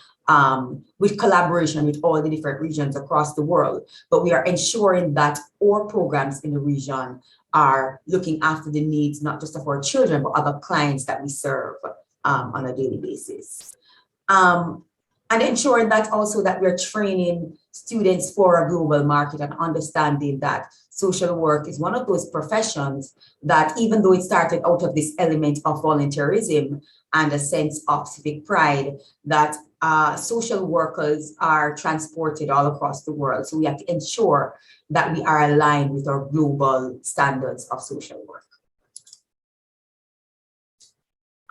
with collaboration with all the different regions across the world. But we are ensuring that our programs in the region are looking after the needs, not just of our children, but other clients that we serve on a daily basis. And ensuring that also that we're training students for a global market and understanding that social work is one of those professions that, even though it started out of this element of volunteerism and a sense of civic pride, that social workers are transported all across the world. So we have to ensure that we are aligned with our global standards of social work.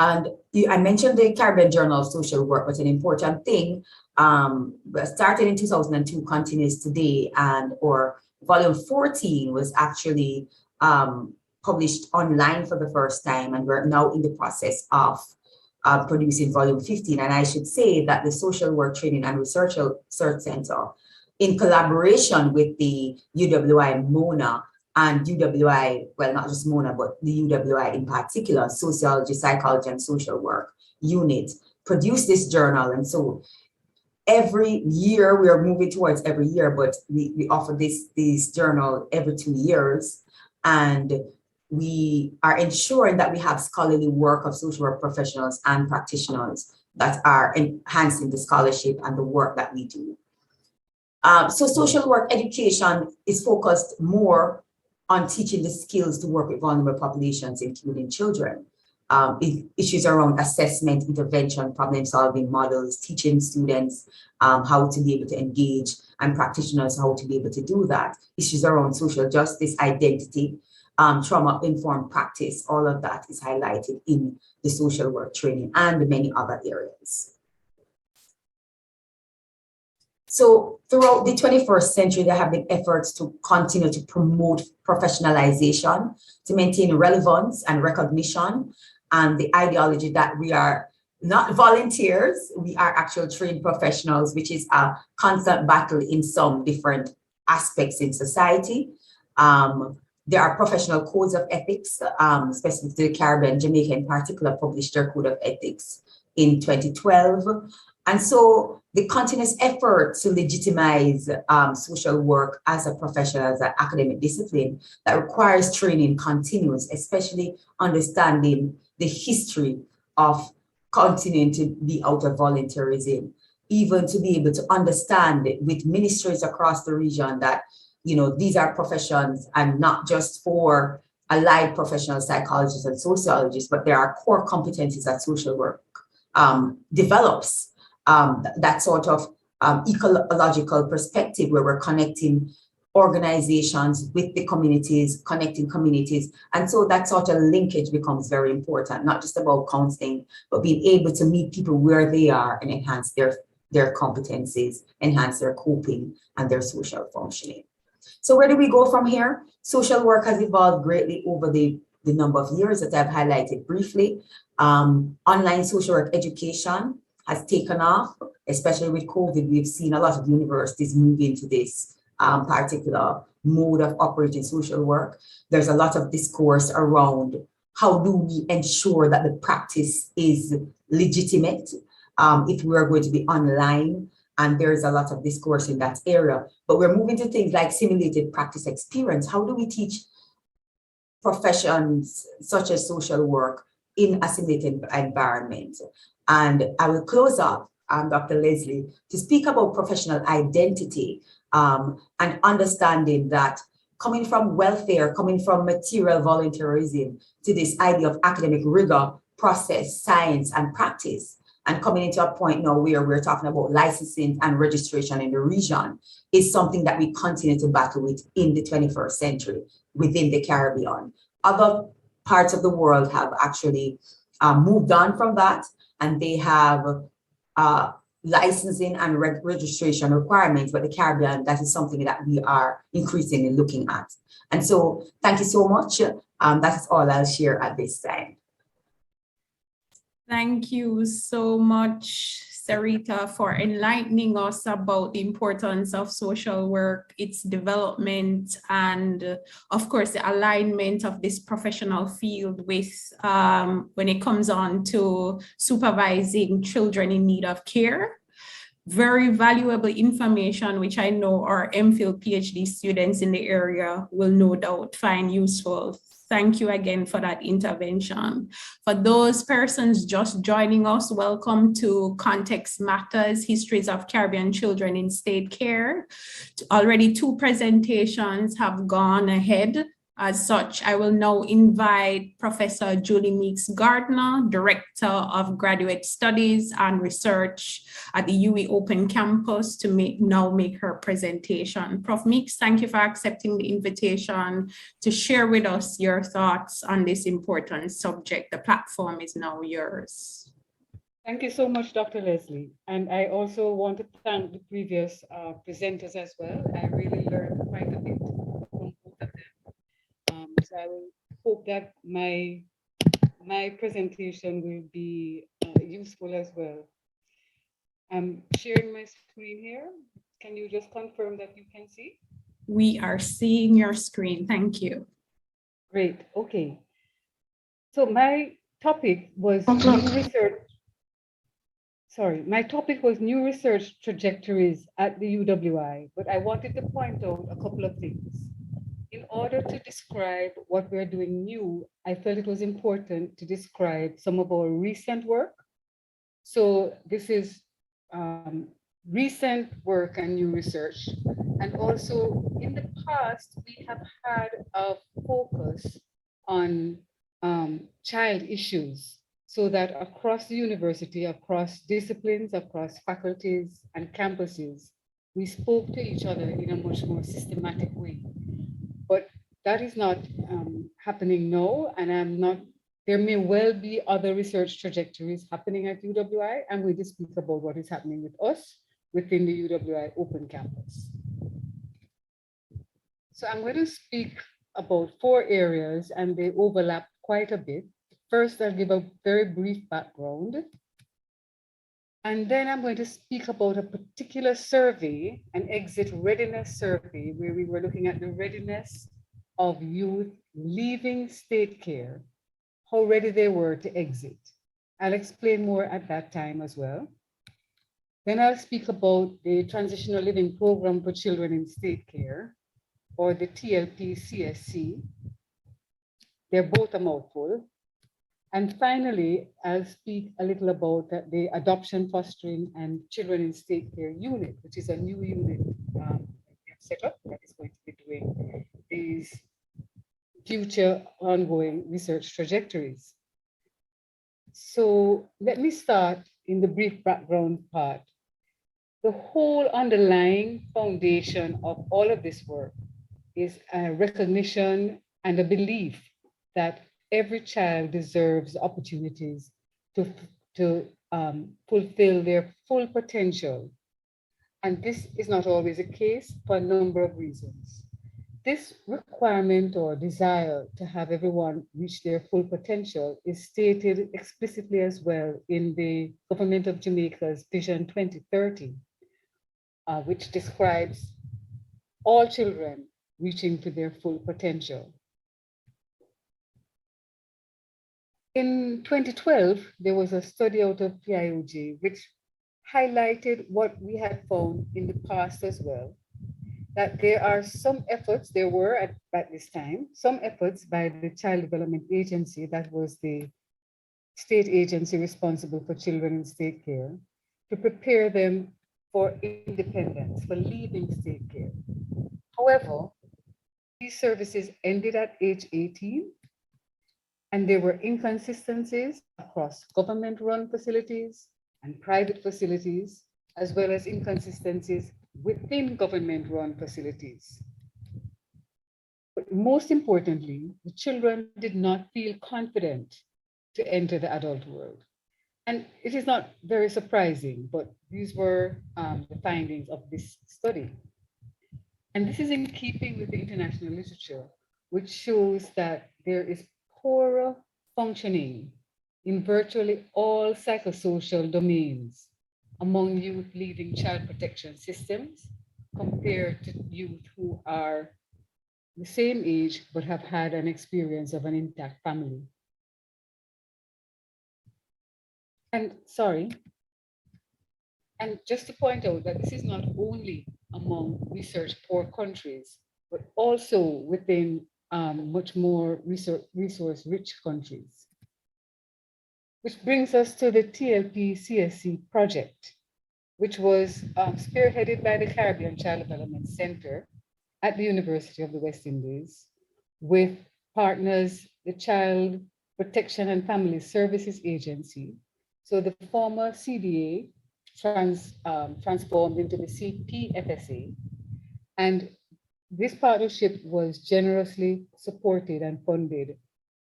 And I mentioned the Caribbean Journal of Social Work was an important thing. Started in 2002, continues today, and or volume 14 was actually published online for the first time, and we're now in the process of producing volume 15. And I should say that the Social Work Training and Research Center, in collaboration with the UWI MONA, and UWI, well, not just MONA, but the UWI in particular, Sociology, Psychology, and Social Work unit, produced this journal. And so every year, we are moving towards every year, but we offer this journal every 2 years. And we are ensuring that we have scholarly work of social work professionals and practitioners that are enhancing the scholarship and the work that we do. So social work education is focused more on teaching the skills to work with vulnerable populations, including children. Issues around assessment, intervention, problem solving models, teaching students how to be able to engage, and practitioners how to be able to do that. Issues around social justice, identity, trauma-informed practice, all of that is highlighted in the social work training and many other areas. So throughout the 21st century, there have been efforts to continue to promote professionalization, to maintain relevance and recognition, and the ideology that we are not volunteers, we are actual trained professionals, which is a constant battle in some different aspects in society. There are professional codes of ethics, specific to the Caribbean. Jamaica in particular published their code of ethics in 2012. And so the continuous effort to legitimize social work as a profession, as an academic discipline that requires training continues, especially understanding the history of continuing to be out of volunteerism, even to be able to understand with ministries across the region that, you know, these are professions and not just for allied professional psychologists and sociologists, but there are core competencies that social work develops. That sort of ecological perspective where we're connecting organizations with the communities, connecting communities. And so that sort of linkage becomes very important, not just about counseling, but being able to meet people where they are and enhance their competencies, enhance their coping and their social functioning. So where do we go from here? Social work has evolved greatly over the number of years that I've highlighted briefly. Online social work education has taken off, especially with COVID. We've seen a lot of universities move into this particular mode of operating social work. There's a lot of discourse around how do we ensure that the practice is legitimate if we are going to be online, and there's a lot of discourse in that area. But we're moving to things like simulated practice experience. How do we teach professions such as social work in a simulated environment? And I will close up, Dr. Leslie, to speak about professional identity and understanding that coming from welfare, coming from material volunteerism to this idea of academic rigor, process, science, and practice, and coming into a point now where we're talking about licensing and registration in the region is something that we continue to battle with in the 21st century within the Caribbean. Other parts of the world have actually moved on from that. and they have licensing and registration requirements, but the Caribbean, that is something that we are increasingly looking at. And so thank you so much. That is all I'll share at this time. Thank you so much, Sarita, for enlightening us about the importance of social work, its development, and of course, the alignment of this professional field with when it comes on to supervising children in need of care. Very valuable information, which I know our MPhil PhD students in the area will no doubt find useful. Thank you again for that intervention. For those persons just joining us, welcome to Context Matters, Histories of Caribbean Children in State Care. Already 2 presentations have gone ahead. As such, I will now invite Professor Julie Meeks Gardner, Director of Graduate Studies and Research at the UWI Open Campus, to make her presentation. Prof. Meeks, thank you for accepting the invitation to share with us your thoughts on this important subject. The platform is now yours. Thank you so much, Dr. Leslie. And I also want to thank the previous presenters as well. I really learned quite a bit from both of them. So I will hope that my presentation will be useful as well. I'm sharing my screen here. Can you just confirm that you can see? We are seeing your screen. Thank you. Great. Okay. So my topic was new research. Sorry, my topic was new research trajectories at the UWI, but I wanted to point out a couple of things. In order to describe what we're doing new, I felt it was important to describe some of our recent work. So this is recent work and new research. And also in the past, we have had a focus on child issues, so that across the university, across disciplines, across faculties and campuses, we spoke to each other in a much more systematic way. But that is not happening now, and there may well be other research trajectories happening at UWI, and we just speak about what is happening with us within the UWI Open Campus. So I'm going to speak about 4 areas, and they overlap quite a bit. First, I'll give a very brief background. And then I'm going to speak about a particular survey, an exit readiness survey, where we were looking at the readiness of youth leaving state care, how ready they were to exit. I'll explain more at that time as well. Then I'll speak about the Transitional Living Program for Children in State Care, or the TLP-CSC. They're both a mouthful. And finally, I'll speak a little about the Adoption, Fostering, and Children in State Care unit, which is a new unit set up that is going to be doing these future ongoing research trajectories. So let me start in the brief background part. The whole underlying foundation of all of this work is a recognition and a belief that every child deserves opportunities to fulfill their full potential. And this is not always the case for a number of reasons. This requirement or desire to have everyone reach their full potential is stated explicitly as well in the Government of Jamaica's Vision 2030, which describes all children reaching to their full potential. In 2012, there was a study out of PIOJ which highlighted what we had found in the past as well, that there are some efforts, there were at this time, some efforts by the Child Development Agency, that was the state agency responsible for children in state care, to prepare them for independence, for leaving state care. However, these services ended at age 18, and there were inconsistencies across government-run facilities and private facilities, as well as inconsistencies within government-run facilities. But most importantly, the children did not feel confident to enter the adult world. And it is not very surprising, but these were the findings of this study. And this is in keeping with the international literature, which shows that there is poorer functioning in virtually all psychosocial domains among youth leaving child protection systems compared to youth who are the same age but have had an experience of an intact family. And sorry, and just to point out that this is not only among research poor countries, but also within much more resource rich countries. Which brings us to the TLP CSC project, which was spearheaded by the Caribbean Child Development Center at the University of the West Indies with partners, the Child Protection and Family Services Agency. So the former CDA transformed into the CPFSA. And this partnership was generously supported and funded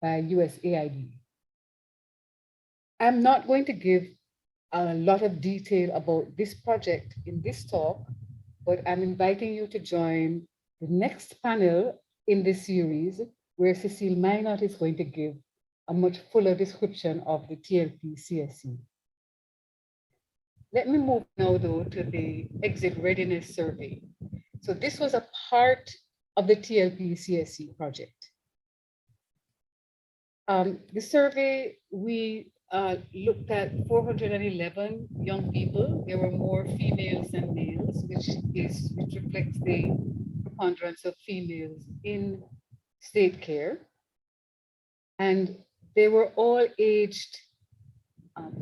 by USAID. I'm not going to give a lot of detail about this project in this talk, but I'm inviting you to join the next panel in this series where Cecile Minot is going to give a much fuller description of the TLP CSC. Let me move now though to the exit readiness survey. So this was a part of the TLP CSC project. The survey, we looked at 411 young people. There were more females than males, which reflects the preponderance of females in state care. And they were all aged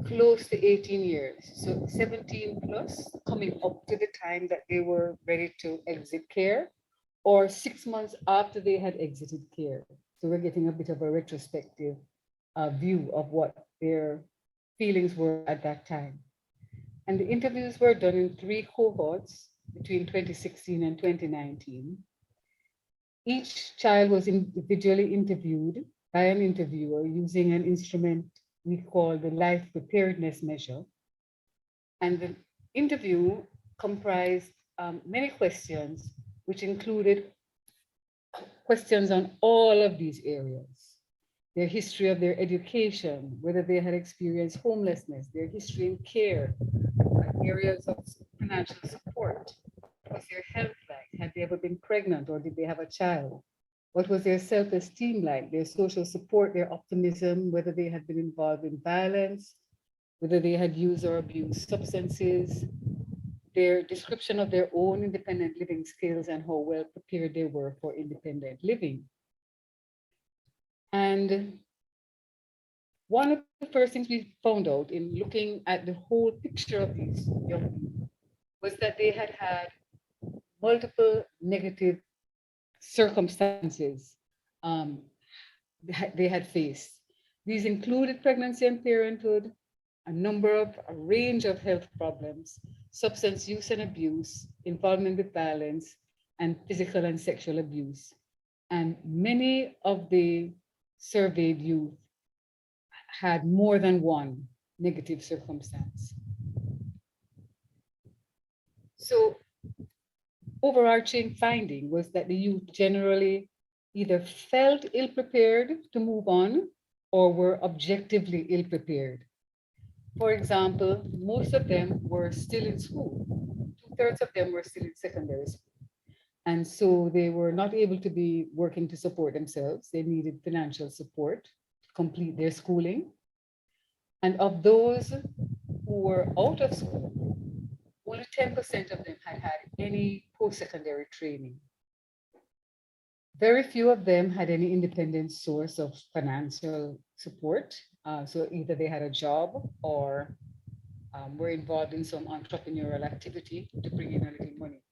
close to 18 years, so 17 plus, coming up to the time that they were ready to exit care, or 6 months after they had exited care. So we're getting a bit of a retrospective view of what their feelings were at that time. And the interviews were done in 3 cohorts between 2016 and 2019. Each child was individually interviewed by an interviewer using an instrument we call the life preparedness measure. And the interview comprised many questions, which included questions on all of these areas. Their history of their education, whether they had experienced homelessness, their history in care, areas of financial support. What was their health like? Had they ever been pregnant or did they have a child? What was their self-esteem like, their social support, their optimism, whether they had been involved in violence, whether they had used or abused substances, their description of their own independent living skills and how well prepared they were for independent living. And one of the first things we found out in looking at the whole picture of these young people was that they had had multiple negative circumstances they had faced. These included pregnancy and parenthood, a range of health problems, substance use and abuse, involvement with violence, and physical and sexual abuse. And many of the surveyed youth had more than one negative circumstance. So overarching finding was that the youth generally either felt ill-prepared to move on or were objectively ill-prepared. For example, most of them were still in school. 2/3 of them were still in secondary school. And so they were not able to be working to support themselves. They needed financial support to complete their schooling. And of those who were out of school, only 10% of them had had any post-secondary training. Very few of them had any independent source of financial support. So either they had a job or were involved in some entrepreneurial activity to bring in a little money.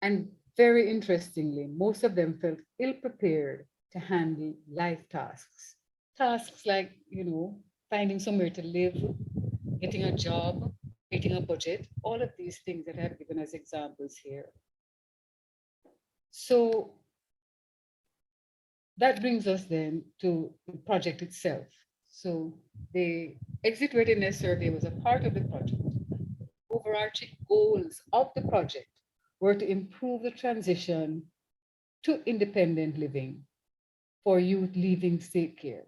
And very interestingly, most of them felt ill-prepared to handle life tasks. Tasks like, finding somewhere to live, getting a job, creating a budget, all of these things that I have given as examples here. So that brings us then to the project itself. So the exit readiness survey was a part of the project. Overarching goals of the project were to improve the transition to independent living for youth leaving state care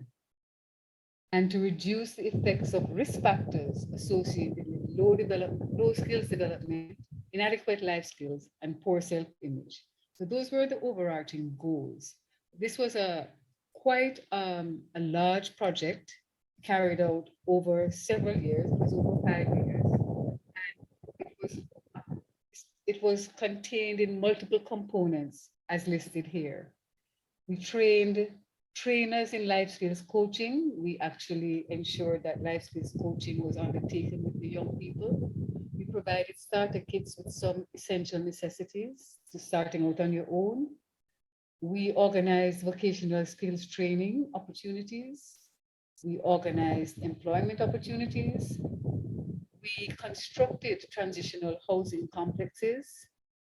and to reduce the effects of risk factors associated with low skills development, inadequate life skills, and poor self-image. So those were the overarching goals. This was a quite a large project carried out over several years. It was over 5 years. And it was contained in multiple components as listed here. We trained trainers in life skills coaching. We actually ensured that life skills coaching was undertaken with the young people. We provided starter kits with some essential necessities to starting out on your own. We organized vocational skills training opportunities. We organized employment opportunities. We constructed transitional housing complexes,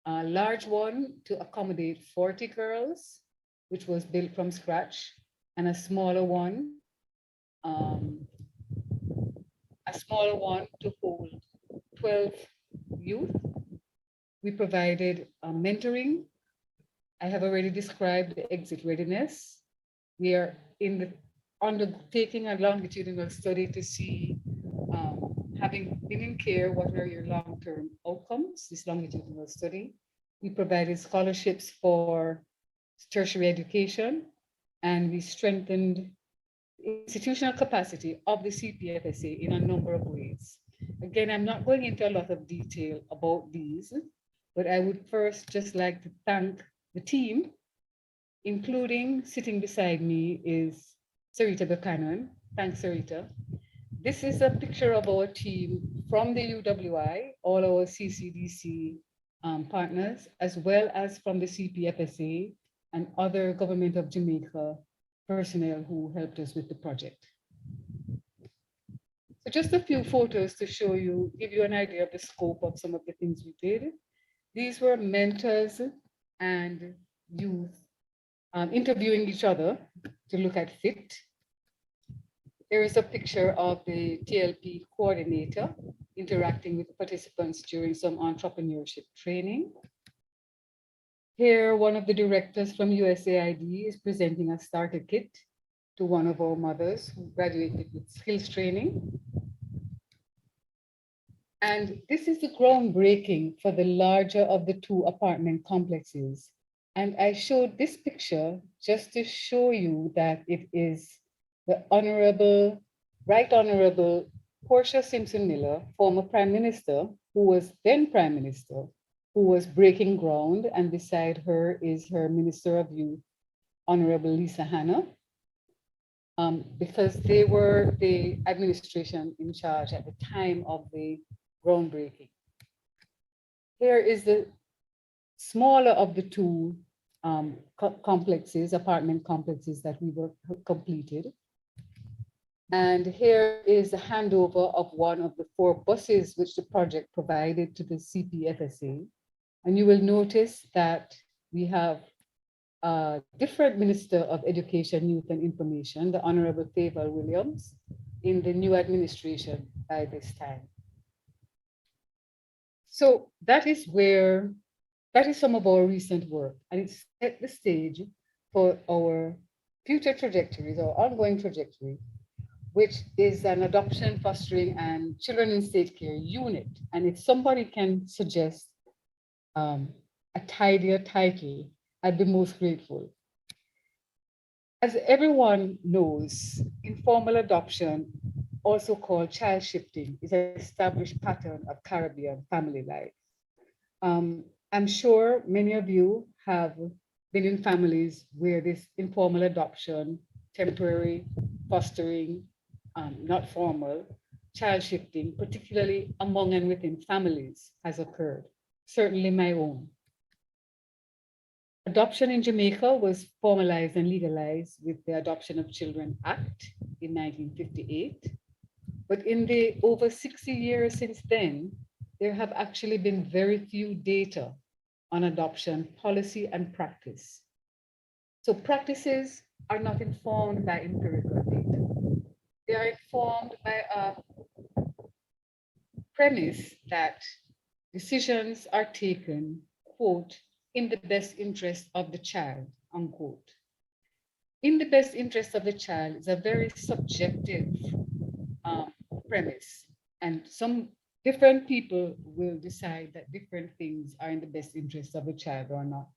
a large one to accommodate 40 girls, which was built from scratch, and a smaller one to hold 12 youth. We provided mentoring. I have already described the exit readiness. We are undertaking a longitudinal study to see, having been in care, what are your long-term outcomes, this longitudinal study. We provided scholarships for tertiary education, and we strengthened the institutional capacity of the CPFSA in a number of ways. Again, I'm not going into a lot of detail about these, but I would first just like to thank the team, including sitting beside me is Sarita Buchanan. Thanks, Sarita. This is a picture of our team from the UWI, all our CCDC partners, as well as from the CPFSA and other Government of Jamaica personnel who helped us with the project. So just a few photos to show you, give you an idea of the scope of some of the things we did. These were mentors and youth interviewing each other to look at fit. There is a picture of the TLP coordinator interacting with participants during some entrepreneurship training. Here, one of the directors from USAID is presenting a starter kit to one of our mothers who graduated with skills training. And this is the groundbreaking for the larger of the two apartment complexes. And I showed this picture just to show you that it is the Honorable, Right Honorable Portia Simpson Miller, former Prime Minister, who was then Prime Minister, who was breaking ground, and beside her is her Minister of Youth, Honorable Lisa Hanna, because they were the administration in charge at the time of the groundbreaking. Here is the smaller of the two complexes, apartment complexes that we were completed. And here is the handover of one of the 4 buses which the project provided to the CPFSA. And you will notice that we have a different Minister of Education, Youth and Information, the Honorable Favour Williams, in the new administration by this time. So that is some of our recent work, and it set the stage for our future trajectories, our ongoing trajectory, which is an adoption, fostering, and children in state care unit. And if somebody can suggest a tidier title, I'd be most grateful. As everyone knows, informal adoption, also called child shifting, is an established pattern of Caribbean family life. I'm sure many of you have been in families where this informal adoption, temporary fostering, not formal, child shifting, particularly among and within families, has occurred, certainly my own. Adoption in Jamaica was formalized and legalized with the Adoption of Children Act in 1958. But in the over 60 years since then, there have actually been very few data on adoption policy and practice. So practices are not informed by empirical data. they are informed by a premise that decisions are taken, quote, in the best interest of the child, unquote. In the best interest of the child is a very subjective premise, and some different people will decide that different things are in the best interest of the child or not.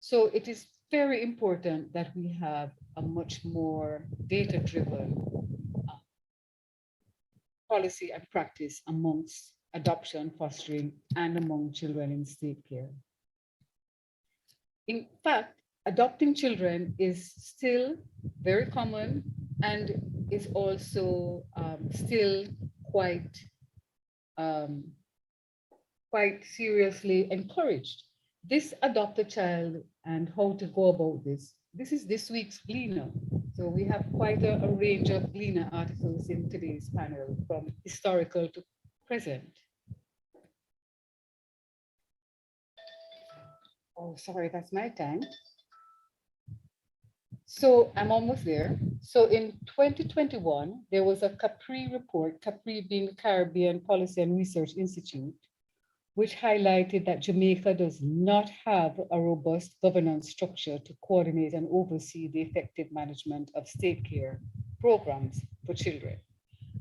So it is very important that we have a much more data-driven policy and practice amongst adoption, fostering, and among children in state care. In fact, adopting children is still very common and is also still quite seriously encouraged. This adopt a child and how to go about this. This is this week's Gleaner. So we have quite a range of Gleaner articles in today's panel, from historical to present. Oh, sorry, that's my time. So I'm almost there. So in 2021, there was a CAPRI report, CAPRI being the Caribbean Policy and Research Institute, which highlighted that Jamaica does not have a robust governance structure to coordinate and oversee the effective management of state care programs for children.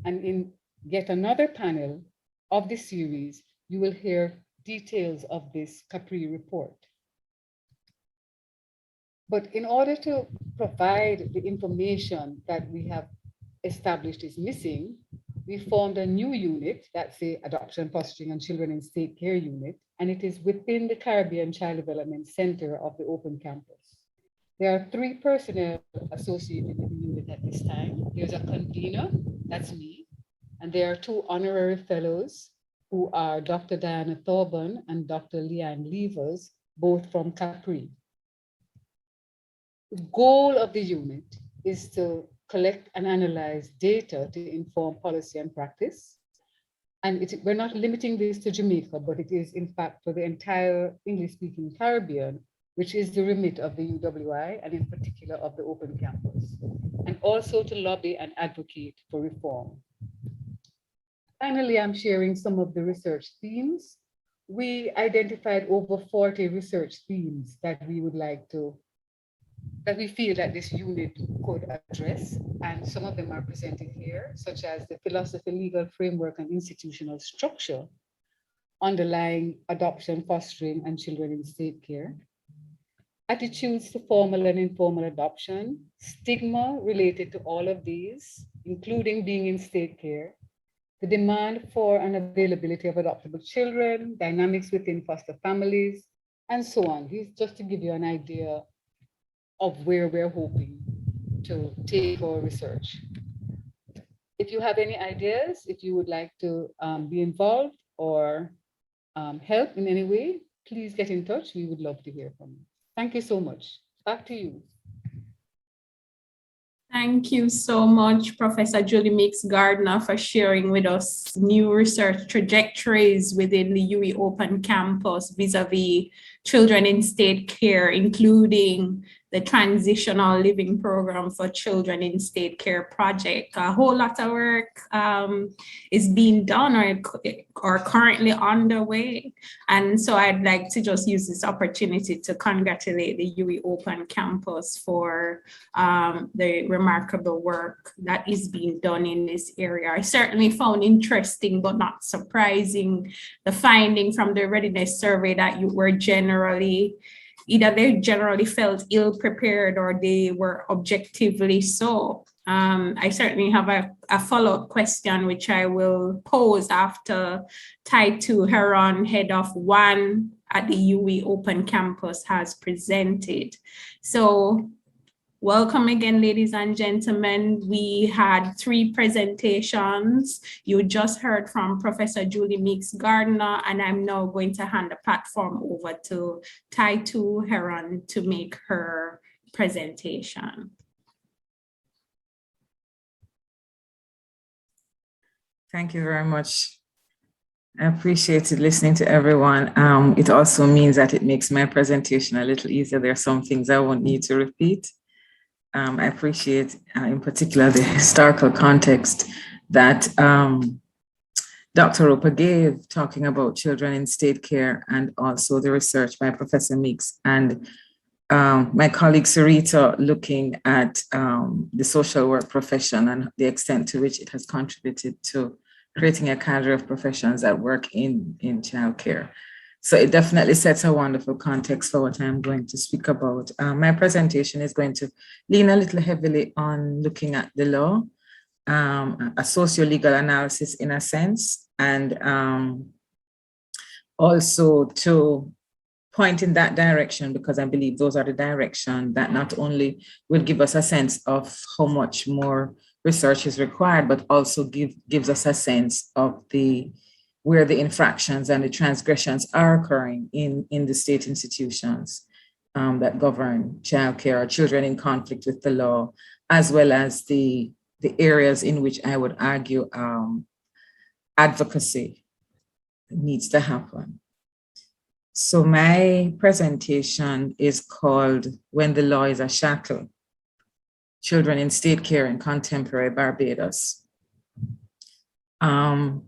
And in yet another panel of this series, you will hear details of this CAPRI report. But in order to provide the information that we have established is missing, we formed a new unit, that's the Adoption, Fostering, and Children in State Care Unit, and it is within the Caribbean Child Development Center of the Open Campus. There are 3 personnel associated with the unit at this time. There's a convener, that's me, and there are 2 honorary fellows who are Dr. Diana Thorburn and Dr. Leanne Levers, both from CAPRI. The goal of the unit is to collect and analyze data to inform policy and practice. And we're not limiting this to Jamaica, but it is in fact for the entire English-speaking Caribbean, which is the remit of the UWI and in particular of the Open Campus, and also to lobby and advocate for reform. Finally, I'm sharing some of the research themes. We identified over 40 research themes that we would like to that we feel that this unit could address, and some of them are presented here, such as the philosophy, legal framework, and institutional structure underlying adoption, fostering, and children in state care, attitudes to formal and informal adoption, stigma related to all of these, including being in state care, the demand for and availability of adoptable children, dynamics within foster families, and so on. These just to give you an idea of where we're hoping to take our research. If you have any ideas, if you would like to be involved or help in any way, please get in touch. We would love to hear from you. Thank you so much. Back to you. Thank you so much, Professor Julie Meeks Gardner, for sharing with us new research trajectories within the UWI Open Campus vis-a-vis children in state care, including the Transitional Living Program for Children in State Care project. A whole lot of work is being done or currently underway. And so I'd like to just use this opportunity to congratulate the UWI Open Campus for the remarkable work that is being done in this area. I certainly found interesting but not surprising the finding from the readiness survey that you were either they generally felt ill prepared or they were objectively so. I certainly have a follow-up question which I will pose after Taitu Heron, head of 1 at the UWI Open Campus, has presented. So welcome again, ladies and gentlemen. We had 3 presentations. You just heard from Professor Julie Meeks Gardner, and I'm now going to hand the platform over to Taitu Heron to make her presentation. Thank you very much. I appreciated listening to everyone. It also means that it makes my presentation a little easier. There are some things I won't need to repeat. I appreciate in particular the historical context that Dr. Roper gave, talking about children in state care, and also the research by Professor Meeks and my colleague Sarita looking at the social work profession and the extent to which it has contributed to creating a cadre of professions that work in childcare. So it definitely sets a wonderful context for what I'm going to speak about. My presentation is going to lean a little heavily on looking at the law, a socio-legal analysis in a sense, and also to point in that direction, because I believe those are the direction that not only will give us a sense of how much more research is required, but also gives us a sense of where the infractions and the transgressions are occurring in the state institutions that govern childcare or children in conflict with the law, as well as the areas in which I would argue advocacy needs to happen. So my presentation is called When the Law is a Shackle, Children in State Care in Contemporary Barbados. I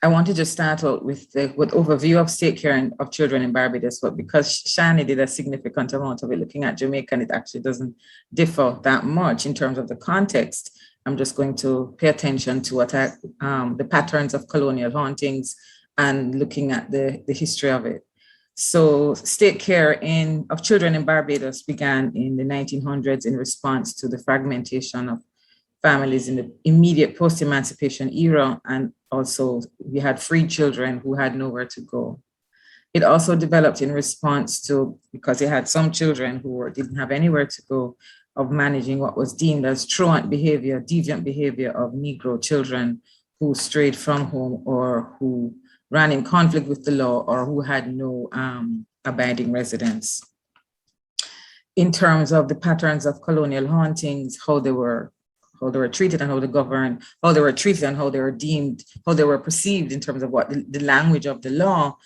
want to just start out with overview of state care of children in Barbados, but because Shani did a significant amount of it looking at Jamaica, and it actually doesn't differ that much in terms of the context, I'm just going to pay attention to what the patterns of colonial hauntings and looking at the history of it. So state care of children in Barbados began in the 1900s in response to the fragmentation of families in the immediate post-emancipation era, and also we had free children who had nowhere to go. It also developed in response to, because they had some children who didn't have anywhere to go, of managing what was deemed as truant behavior, deviant behavior of Negro children who strayed from home or who ran in conflict with the law or who had no abiding residence. In terms of the patterns of colonial hauntings, how they were treated and how they governed, how they were treated and how they were deemed, how they were perceived in terms of what the language of the law,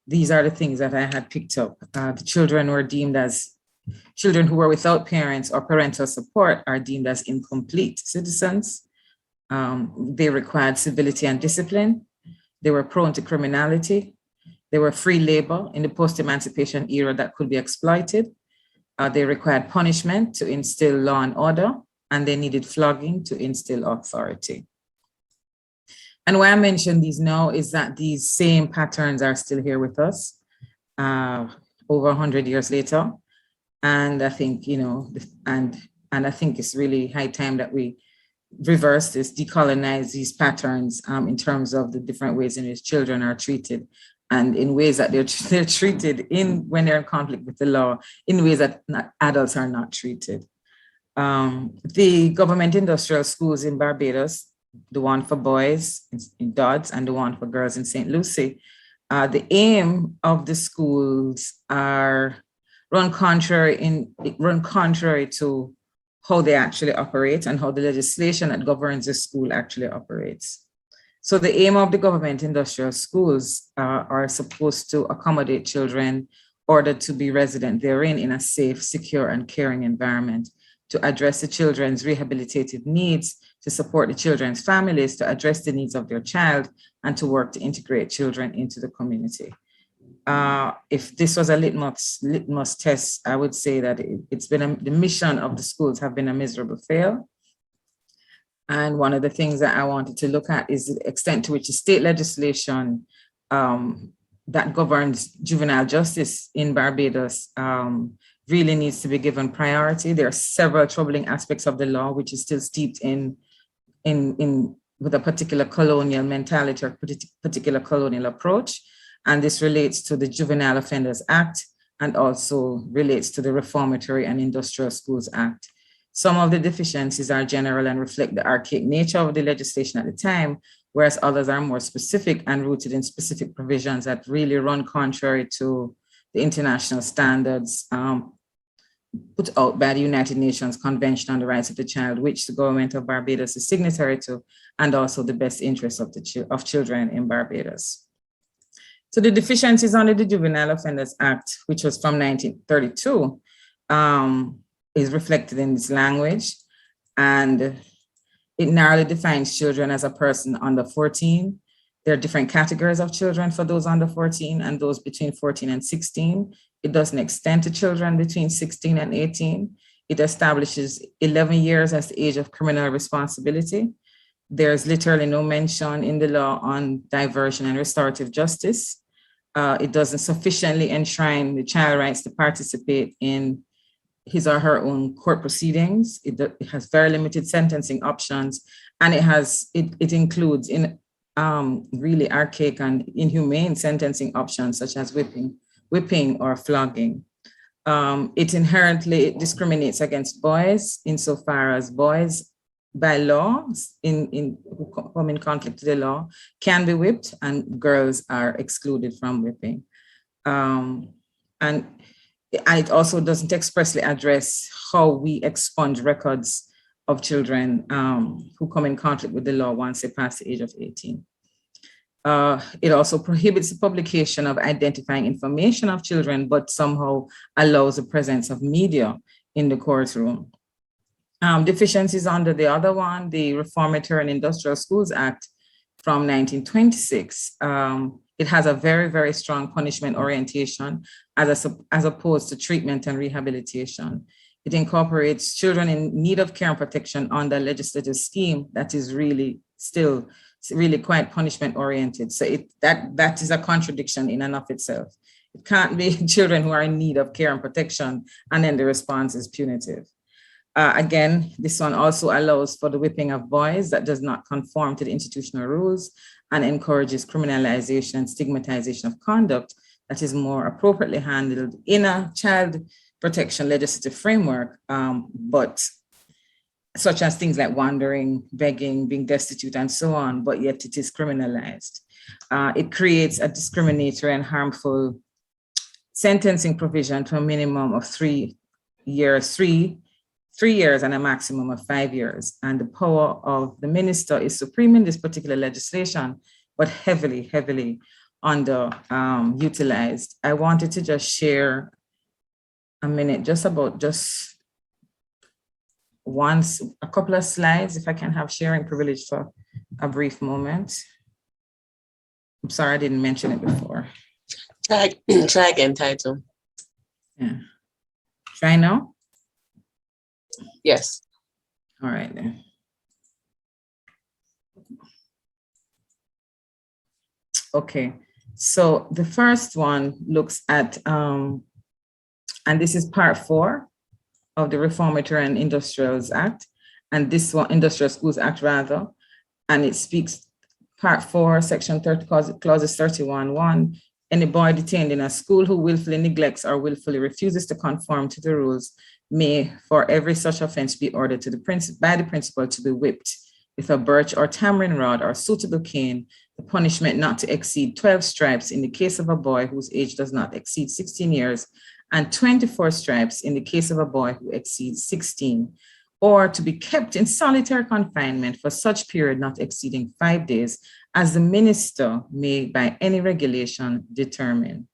these are the things that I had picked up. The children were deemed as children who were without parents or parental support are deemed as incomplete citizens. They required civility and discipline. They were prone to criminality. They were free labor in the post-emancipation era that could be exploited. They required punishment to instill law and order, and they needed flogging to instill authority. And why I mention these now is that these same patterns are still here with us over 100 years later. And I think, and I think it's really high time that we reverse this, decolonize these patterns in terms of the different ways in which children are treated, and in ways that they're treated when they're in conflict with the law, in ways that adults are not treated. The government industrial schools in Barbados, the one for boys in Dodds and the one for girls in St. Lucie, the aim of the schools are run contrary to how they actually operate and how the legislation that governs the school actually operates. So the aim of the government industrial schools are supposed to accommodate children ordered to be resident therein in a safe, secure, and caring environment, to address the children's rehabilitative needs, to support the children's families, to address the needs of their child, and to work to integrate children into the community. If this was a litmus test, I would say that it's been the mission of the schools have been a miserable fail. And one of the things that I wanted to look at is the extent to which the state legislation that governs juvenile justice in Barbados really needs to be given priority. There are several troubling aspects of the law which is still steeped in with a particular colonial mentality or particular colonial approach. And this relates to the Juvenile Offenders Act and also relates to the Reformatory and Industrial Schools Act. Some of the deficiencies are general and reflect the archaic nature of the legislation at the time, whereas others are more specific and rooted in specific provisions that really run contrary to the international standards put out by the United Nations Convention on the Rights of the Child, which the government of Barbados is signatory to, and also the best interests of children in Barbados. So the deficiencies under the Juvenile Offenders Act, which was from 1932, is reflected in this language, and it narrowly defines children as a person under 14. There are different categories of children for those under 14 and those between 14 and 16. It doesn't extend to children between 16 and 18. It establishes 11 years as the age of criminal responsibility. There's literally no mention in the law on diversion and restorative justice. It doesn't sufficiently enshrine the child rights to participate in his or her own court proceedings. It has very limited sentencing options, and it includes in really archaic and inhumane sentencing options such as whipping or flogging. It inherently discriminates against boys insofar as boys by law who come in conflict with the law can be whipped, and girls are excluded from whipping. And it also doesn't expressly address how we expunge records of children who come in conflict with the law once they pass the age of 18. It also prohibits the publication of identifying information of children, but somehow allows the presence of media in the courtroom. Deficiencies under the other one, the Reformatory and Industrial Schools Act from 1926. It has a very, very strong punishment orientation as opposed to treatment and rehabilitation. It incorporates children in need of care and protection under a legislative scheme that is really still really quite punishment oriented. So that is a contradiction in and of itself. It can't be children who are in need of care and protection and then the response is punitive. Again, this one also allows for the whipping of boys that does not conform to the institutional rules and encourages criminalization and stigmatization of conduct that is more appropriately handled in a child protection legislative framework, but such as things like wandering, begging, being destitute, and so on, but yet it is criminalized. It creates a discriminatory and harmful sentencing provision to a minimum of 3 years, 3 years and a maximum of 5 years. And the power of the minister is supreme in this particular legislation, but heavily, heavily underutilized. I wanted to just share a minute, a couple of slides, if I can have sharing privilege for a brief moment. I'm sorry, I didn't mention it before. Try again, title. Yeah. Try now? Yes. All right then. Okay, so the first one looks at, and this is part 4 of the Reformatory and Industrials Act, and this one, Industrial Schools Act rather, and it speaks part 4, section 30, clauses 31(1). Any boy detained in a school who willfully neglects or willfully refuses to conform to the rules may, for every such offense, be ordered to by the principal to be whipped with a birch or tamarind rod or suitable cane, the punishment not to exceed 12 stripes in the case of a boy whose age does not exceed 16 years, and 24 stripes in the case of a boy who exceeds 16, or to be kept in solitary confinement for such period not exceeding 5 days, as the minister may by any regulation determine.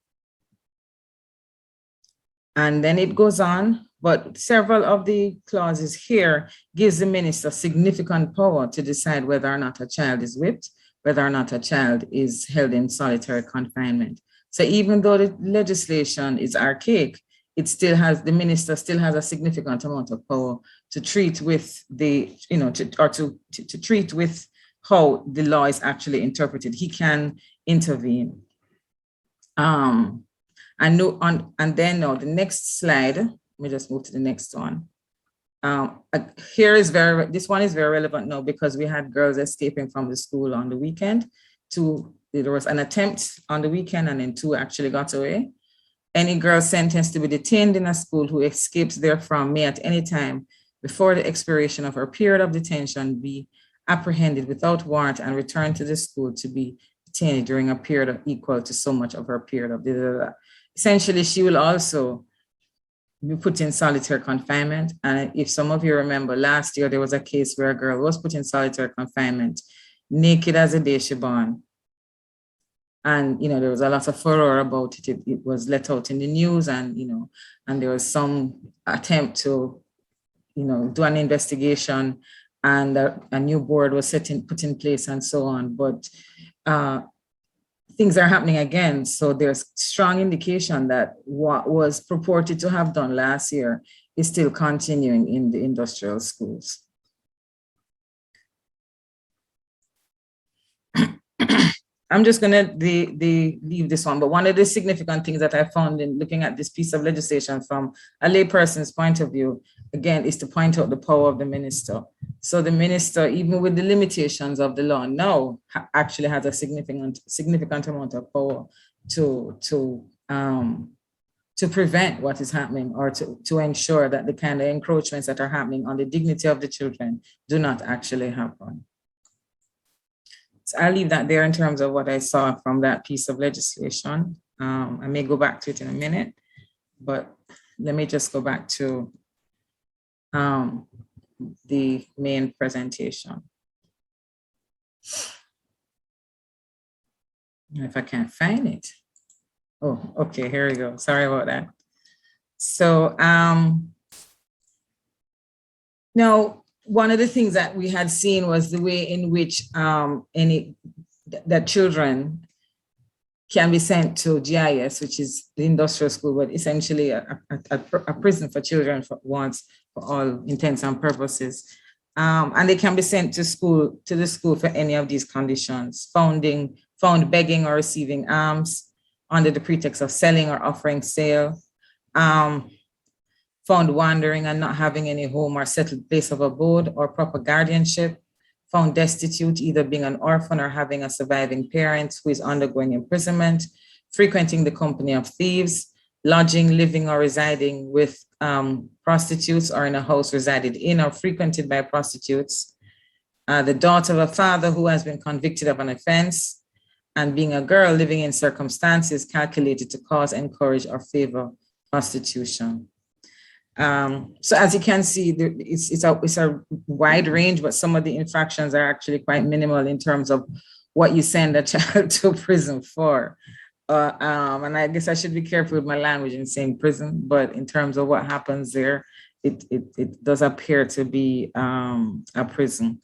And then it goes on, but several of the clauses here gives the minister significant power to decide whether or not a child is whipped, whether or not a child is held in solitary confinement. So even though the legislation is archaic, it still has, the minister still has a significant amount of power to treat with the, to treat with how the law is actually interpreted. He can intervene. And then the next slide, let me just move to the next one. This one is very relevant now because we had girls escaping from the school on the weekend. There was an attempt on the weekend and then 2 actually got away. Any girl sentenced to be detained in a school who escapes therefrom may at any time before the expiration of her period of detention be apprehended without warrant and returned to the school to be detained during a period equal to so much of her period of Essentially, she will also be put in solitary confinement. And if some of you remember, last year there was a case where a girl was put in solitary confinement, naked as the day she born. And, there was a lot of furor about it. It was let out in the news, and, and there was some attempt to, do an investigation, and a new board was put in place and so on. But things are happening again. So there's strong indication that what was purported to have done last year is still continuing in the industrial schools. I'm just going to leave this one, but one of the significant things that I found in looking at this piece of legislation from a layperson's point of view, again, is to point out the power of the minister. So the minister, even with the limitations of the law now, actually has a significant amount of power to prevent what is happening, or to ensure that the kind of encroachments that are happening on the dignity of the children do not actually happen. So I'll leave that there in terms of what I saw from that piece of legislation. I may go back to it in a minute, but let me just go back to the main presentation. If I can't find it. Oh, okay, here we go. Sorry about that. So now, one of the things that we had seen was the way in which that children can be sent to GIS, which is the industrial school, but essentially a prison for children for all intents and purposes. And they can be sent to the school for any of these conditions: found begging or receiving alms under the pretext of selling or offering sale, found wandering and not having any home or settled place of abode or proper guardianship, found destitute, either being an orphan or having a surviving parent who is undergoing imprisonment, frequenting the company of thieves, lodging, living, or residing with prostitutes, or in a house resided in or frequented by prostitutes, the daughter of a father who has been convicted of an offense, and being a girl living in circumstances calculated to cause, encourage, or favor prostitution. So as you can see, it's a wide range, but some of the infractions are actually quite minimal in terms of what you send a child to prison for. And I guess I should be careful with my language in saying prison, but in terms of what happens there, it does appear to be a prison.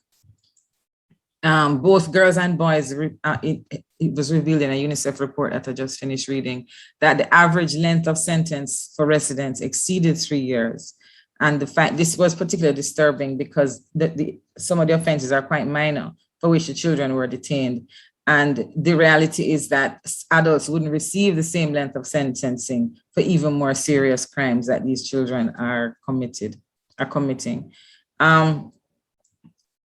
Both girls and boys, it was revealed in a UNICEF report that I just finished reading, that the average length of sentence for residents exceeded 3 years. And the fact this was particularly disturbing because some of the offenses are quite minor for which the children were detained. And the reality is that adults wouldn't receive the same length of sentencing for even more serious crimes that these children are committing. So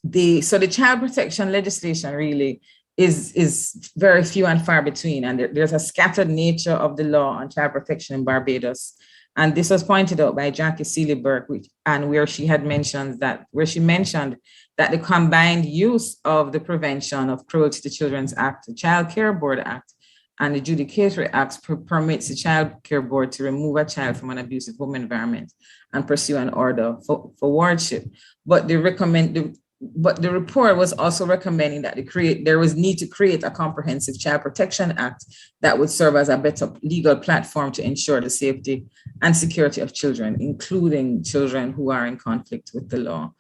the child protection legislation really is very few and far between, and there's a scattered nature of the law on child protection in Barbados. And this was pointed out by Jackie Seeley-Burke, where she mentioned that the combined use of the Prevention of Cruelty to Children Act, the Child Care Board Act, and the Judicatory Acts permits the Child Care Board to remove a child from an abusive home environment and pursue an order for wardship. But the report was also recommending that there was need to create a comprehensive Child Protection Act that would serve as a better legal platform to ensure the safety and security of children, including children who are in conflict with the law.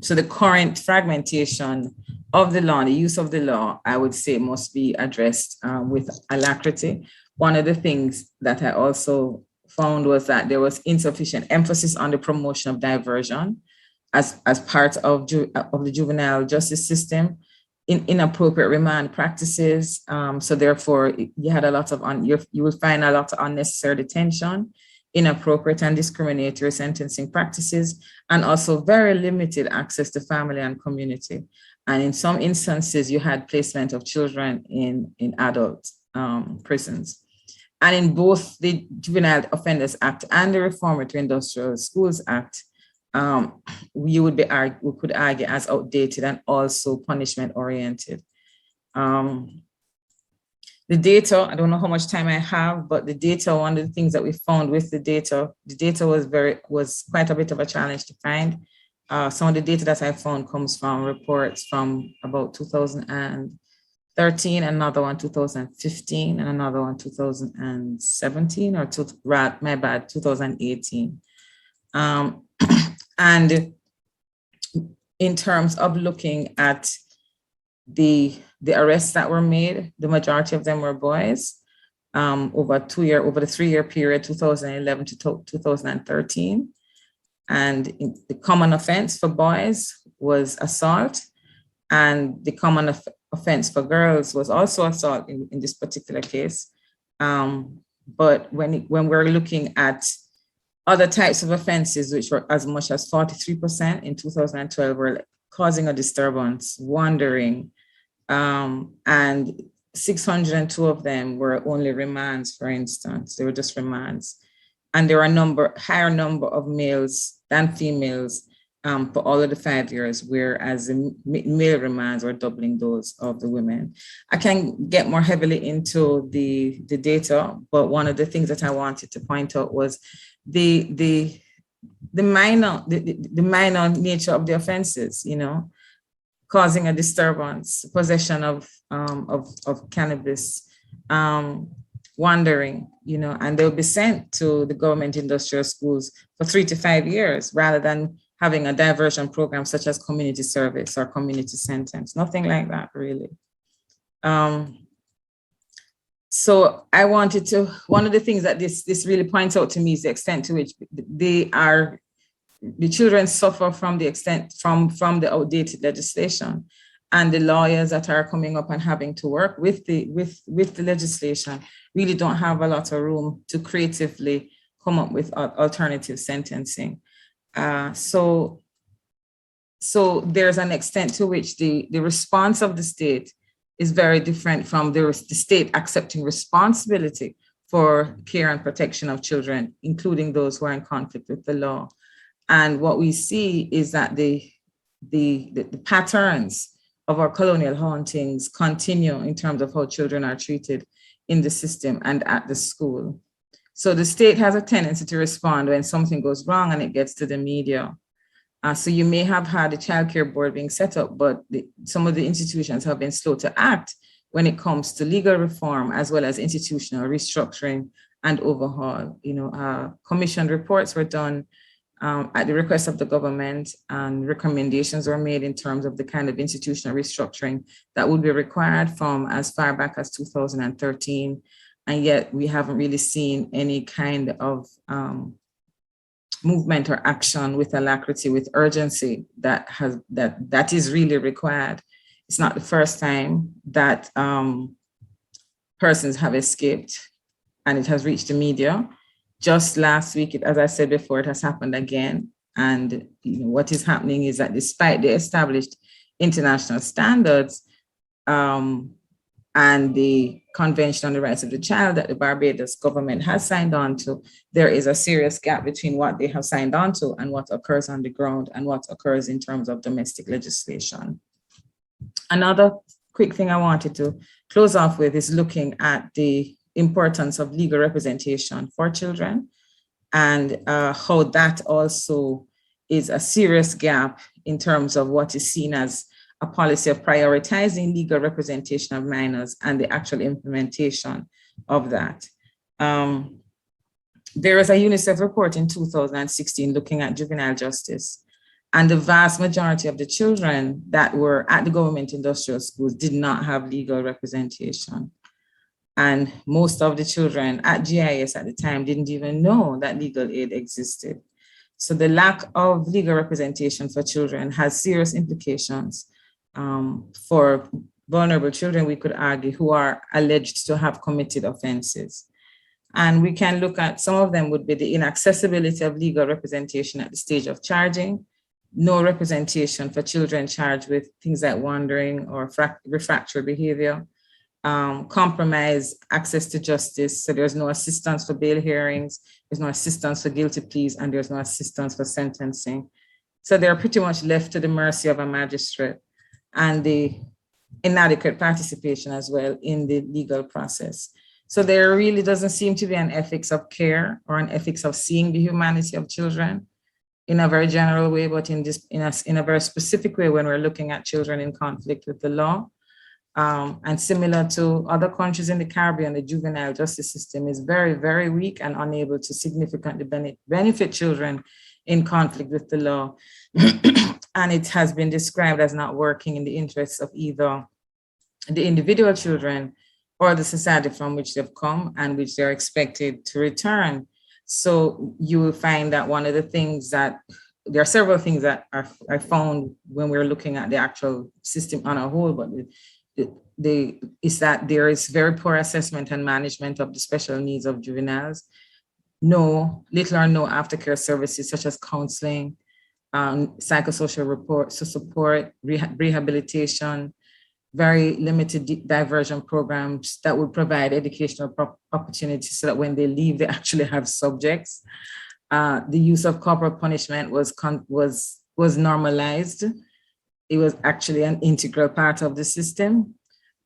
So the current fragmentation of the law, the use of the law, I would say must be addressed with alacrity. One of the things that I also found was that there was insufficient emphasis on the promotion of diversion as part of the juvenile justice system, in inappropriate remand practices. So therefore, you had a lot of you will find a lot of unnecessary detention, inappropriate and discriminatory sentencing practices, and also very limited access to family and community. And in some instances, you had placement of children in adult prisons. And in both the Juvenile Offenders Act and the Reformatory Industrial Schools Act, we could argue as outdated and also punishment oriented. The data, I don't know how much time I have, but the data, one of the things that we found with the data was quite a bit of a challenge to find. Some of the data that I found comes from reports from about 2000 and 2013, another one 2015, and another one 2017, or my bad, 2018. And in terms of looking at the arrests that were made, the majority of them were boys. Over the 3-year period, 2011 to 2013. And the common offense for boys was assault, and the common offense for girls was also assault in this particular case. But when we're looking at other types of offenses, which were as much as 43% in 2012, were causing a disturbance, wandering, and 602 of them were only remands, for instance. They were just remands. And there are higher number of males than females for all of the 5 years, whereas the male remands were doubling those of the women. I can get more heavily into the data, but one of the things that I wanted to point out was the minor nature of the offenses, causing a disturbance, possession of cannabis, wandering, and they'll be sent to the government industrial schools for 3 to 5 years, rather than having a diversion program such as community service or community sentence, nothing like that, really. So I wanted to, one of the things that this really points out to me is the extent to which the children suffer from the extent, from the outdated legislation, and the lawyers that are coming up and having to work with the legislation really don't have a lot of room to creatively come up with alternative sentencing. So there's an extent to which the response of the state is very different from the state accepting responsibility for care and protection of children, including those who are in conflict with the law. And what we see is that the patterns of our colonial hauntings continue in terms of how children are treated in the system and at the school. So the state has a tendency to respond when something goes wrong and it gets to the media. So you may have had a child care board being set up, but some of the institutions have been slow to act when it comes to legal reform, as well as institutional restructuring and overhaul. Commissioned reports were done at the request of the government, and recommendations were made in terms of the kind of institutional restructuring that would be required from as far back as 2013. And yet we haven't really seen any kind of movement or action with alacrity, with urgency that is really required. It's not the first time that persons have escaped and it has reached the media. Just last week, as I said before, it has happened again. And what is happening is that despite the established international standards and the Convention on the Rights of the Child that the Barbados government has signed on to, there is a serious gap between what they have signed on to and what occurs on the ground and what occurs in terms of domestic legislation. Another quick thing I wanted to close off with is looking at the importance of legal representation for children, and how that also is a serious gap in terms of what is seen as a policy of prioritizing legal representation of minors and the actual implementation of that. There was a UNICEF report in 2016 looking at juvenile justice, and the vast majority of the children that were at the government industrial schools did not have legal representation. And most of the children at GIS at the time didn't even know that legal aid existed. So the lack of legal representation for children has serious implications for vulnerable children, we could argue, who are alleged to have committed offenses. And we can look at, some of them would be the inaccessibility of legal representation at the stage of charging, no representation for children charged with things like wandering or refractory behavior, compromised access to justice. So there's no assistance for bail hearings, there's no assistance for guilty pleas, and there's no assistance for sentencing. So they're pretty much left to the mercy of a magistrate, and the inadequate participation as well in the legal process. So there really doesn't seem to be an ethics of care or an ethics of seeing the humanity of children in a very general way, but in a very specific way when we're looking at children in conflict with the law. And similar to other countries in the Caribbean, the juvenile justice system is very, very weak and unable to significantly benefit children in conflict with the law. And it has been described as not working in the interests of either the individual children or the society from which they've come and which they're expected to return. So you will find that one of the things that there are several things that I found when we're looking at the actual system on a whole, but is that there is very poor assessment and management of the special needs of juveniles. Little or no aftercare services such as counseling, psychosocial support, rehabilitation, very limited diversion programs that would provide educational opportunities so that when they leave, they actually have subjects. The use of corporal punishment was normalized. It was actually an integral part of the system.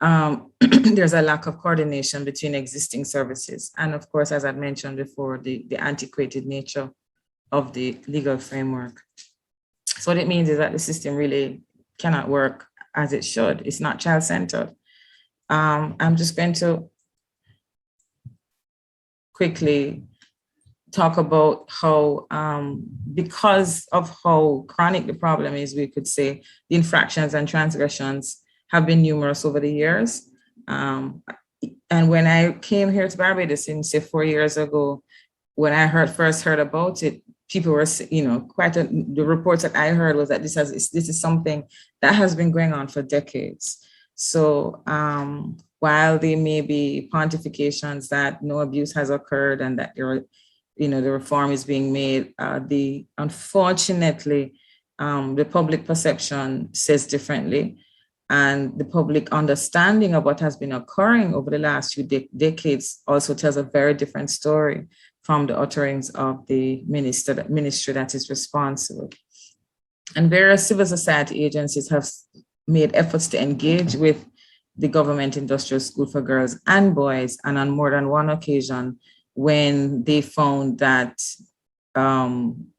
There's a lack of coordination between existing services. And of course, as I mentioned before, the antiquated nature of the legal framework. So what it means is that the system really cannot work as it should. It's not child-centered. I'm just going to quickly talk about how, because of how chronic the problem is, we could say the infractions and transgressions have been numerous over the years. And when I came here to Barbados in, say, 4 years ago, when I first heard about it, people were, the reports that I heard was that this is something that has been going on for decades. So while there may be pontifications that no abuse has occurred and that the reform is being made, unfortunately, the public perception says differently. And the public understanding of what has been occurring over the last few decades also tells a very different story from the utterings of the ministry that is responsible. And various civil society agencies have made efforts to engage with the Government Industrial School for Girls and Boys, and on more than one occasion, when they found that when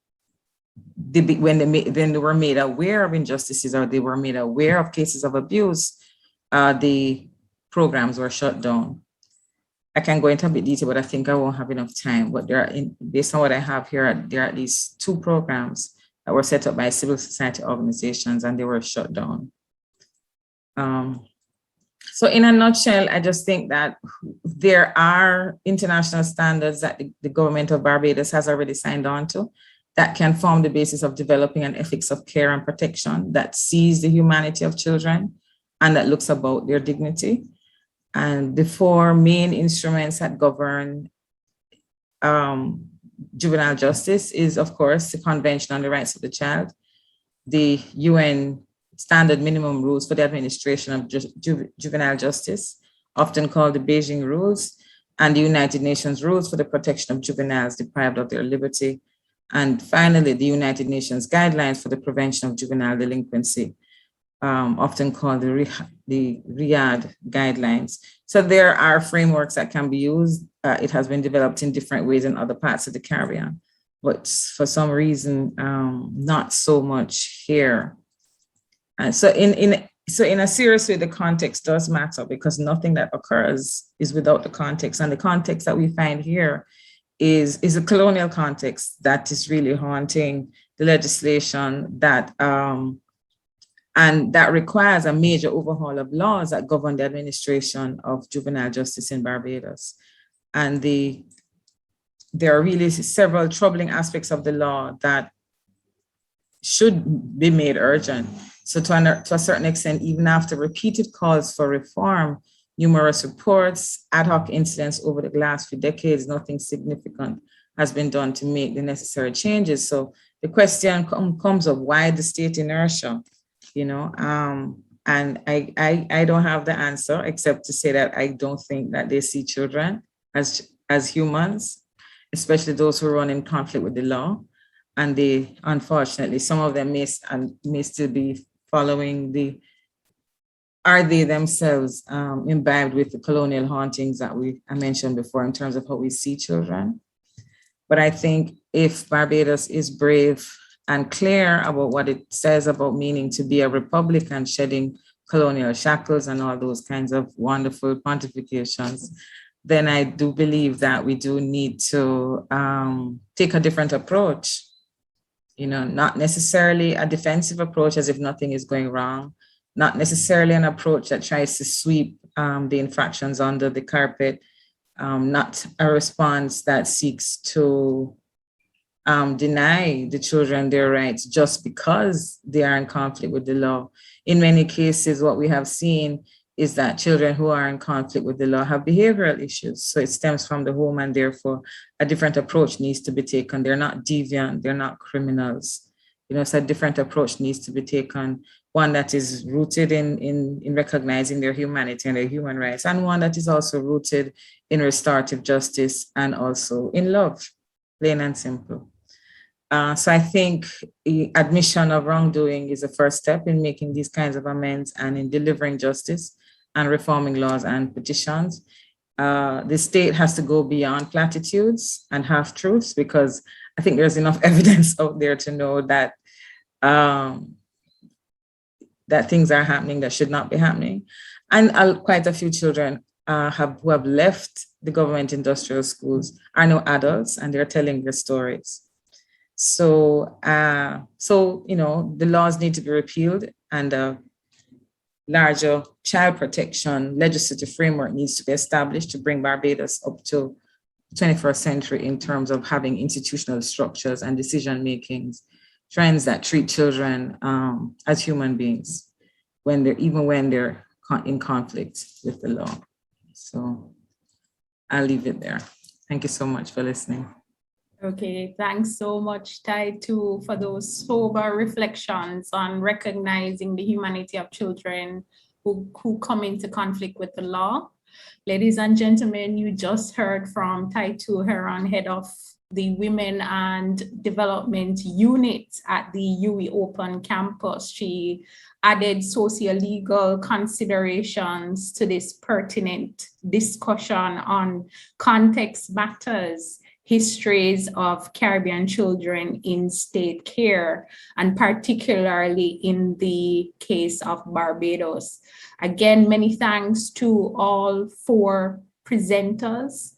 they were made aware of injustices or they were made aware of cases of abuse, the programs were shut down. I can go into a bit detail, but I think I won't have enough time. But based on what I have here, there are at least 2 programs that were set up by civil society organizations and they were shut down. So in a nutshell, I just think that there are international standards that the government of Barbados has already signed on to that can form the basis of developing an ethics of care and protection that sees the humanity of children and that looks about their dignity. And the 4 main instruments that govern juvenile justice is, of course, the Convention on the Rights of the Child, the UN Standard Minimum Rules for the Administration of Juvenile Justice, often called the Beijing Rules, and the United Nations Rules for the Protection of Juveniles Deprived of Their Liberty, and finally, the United Nations Guidelines for the Prevention of Juvenile Delinquency, often called the Riyadh Guidelines. So there are frameworks that can be used. It has been developed in different ways in other parts of the Caribbean, but for some reason, not so much here. And so in a serious way, the context does matter because nothing that occurs is without the context. And the context that we find here is a colonial context that is really haunting the legislation that and that requires a major overhaul of laws that govern the administration of juvenile justice in Barbados. And there are really several troubling aspects of the law that should be made urgent. So to a certain extent, even after repeated calls for reform, numerous reports, ad hoc incidents over the last few decades, nothing significant has been done to make the necessary changes. So the question comes of why the state inertia, and I don't have the answer except to say that I don't think that they see children as humans, especially those who run in conflict with the law. And they, unfortunately, some of them may still be following are they themselves imbibed with the colonial hauntings that I mentioned before in terms of how we see children. But I think if Barbados is brave and clear about what it says about meaning to be a republic and shedding colonial shackles and all those kinds of wonderful pontifications, then I do believe that we do need to take a different approach. Not necessarily a defensive approach as if nothing is going wrong, not necessarily an approach that tries to sweep the infractions under the carpet, not a response that seeks to deny the children their rights just because they are in conflict with the law. In many cases, what we have seen is that children who are in conflict with the law have behavioral issues. So it stems from the home, and therefore a different approach needs to be taken. They're not deviant, they're not criminals. So a different approach needs to be taken, one that is rooted in recognizing their humanity and their human rights, and one that is also rooted in restorative justice and also in love, plain and simple. So I think admission of wrongdoing is the first step in making these kinds of amends and in delivering justice and reforming laws and petitions. The state has to go beyond platitudes and half-truths, because I think there's enough evidence out there to know that that things are happening that should not be happening. And quite a few children who have left the government industrial schools are now adults, and they're telling their stories. So, the laws need to be repealed, and a larger child protection legislative framework needs to be established to bring Barbados up to the 21st century in terms of having institutional structures and decision-making trends that treat children as human beings, even when they're in conflict with the law. So I'll leave it there. Thank you so much for listening. Okay, thanks so much, Taitu, for those sober reflections on recognizing the humanity of children who come into conflict with the law. Ladies and gentlemen, you just heard from Taitu Heron, head of the Women and Development Unit at the UWI Open Campus. She added socio-legal considerations to this pertinent discussion on context matters, histories of Caribbean children in state care, and particularly in the case of Barbados. Again, many thanks to all four presenters.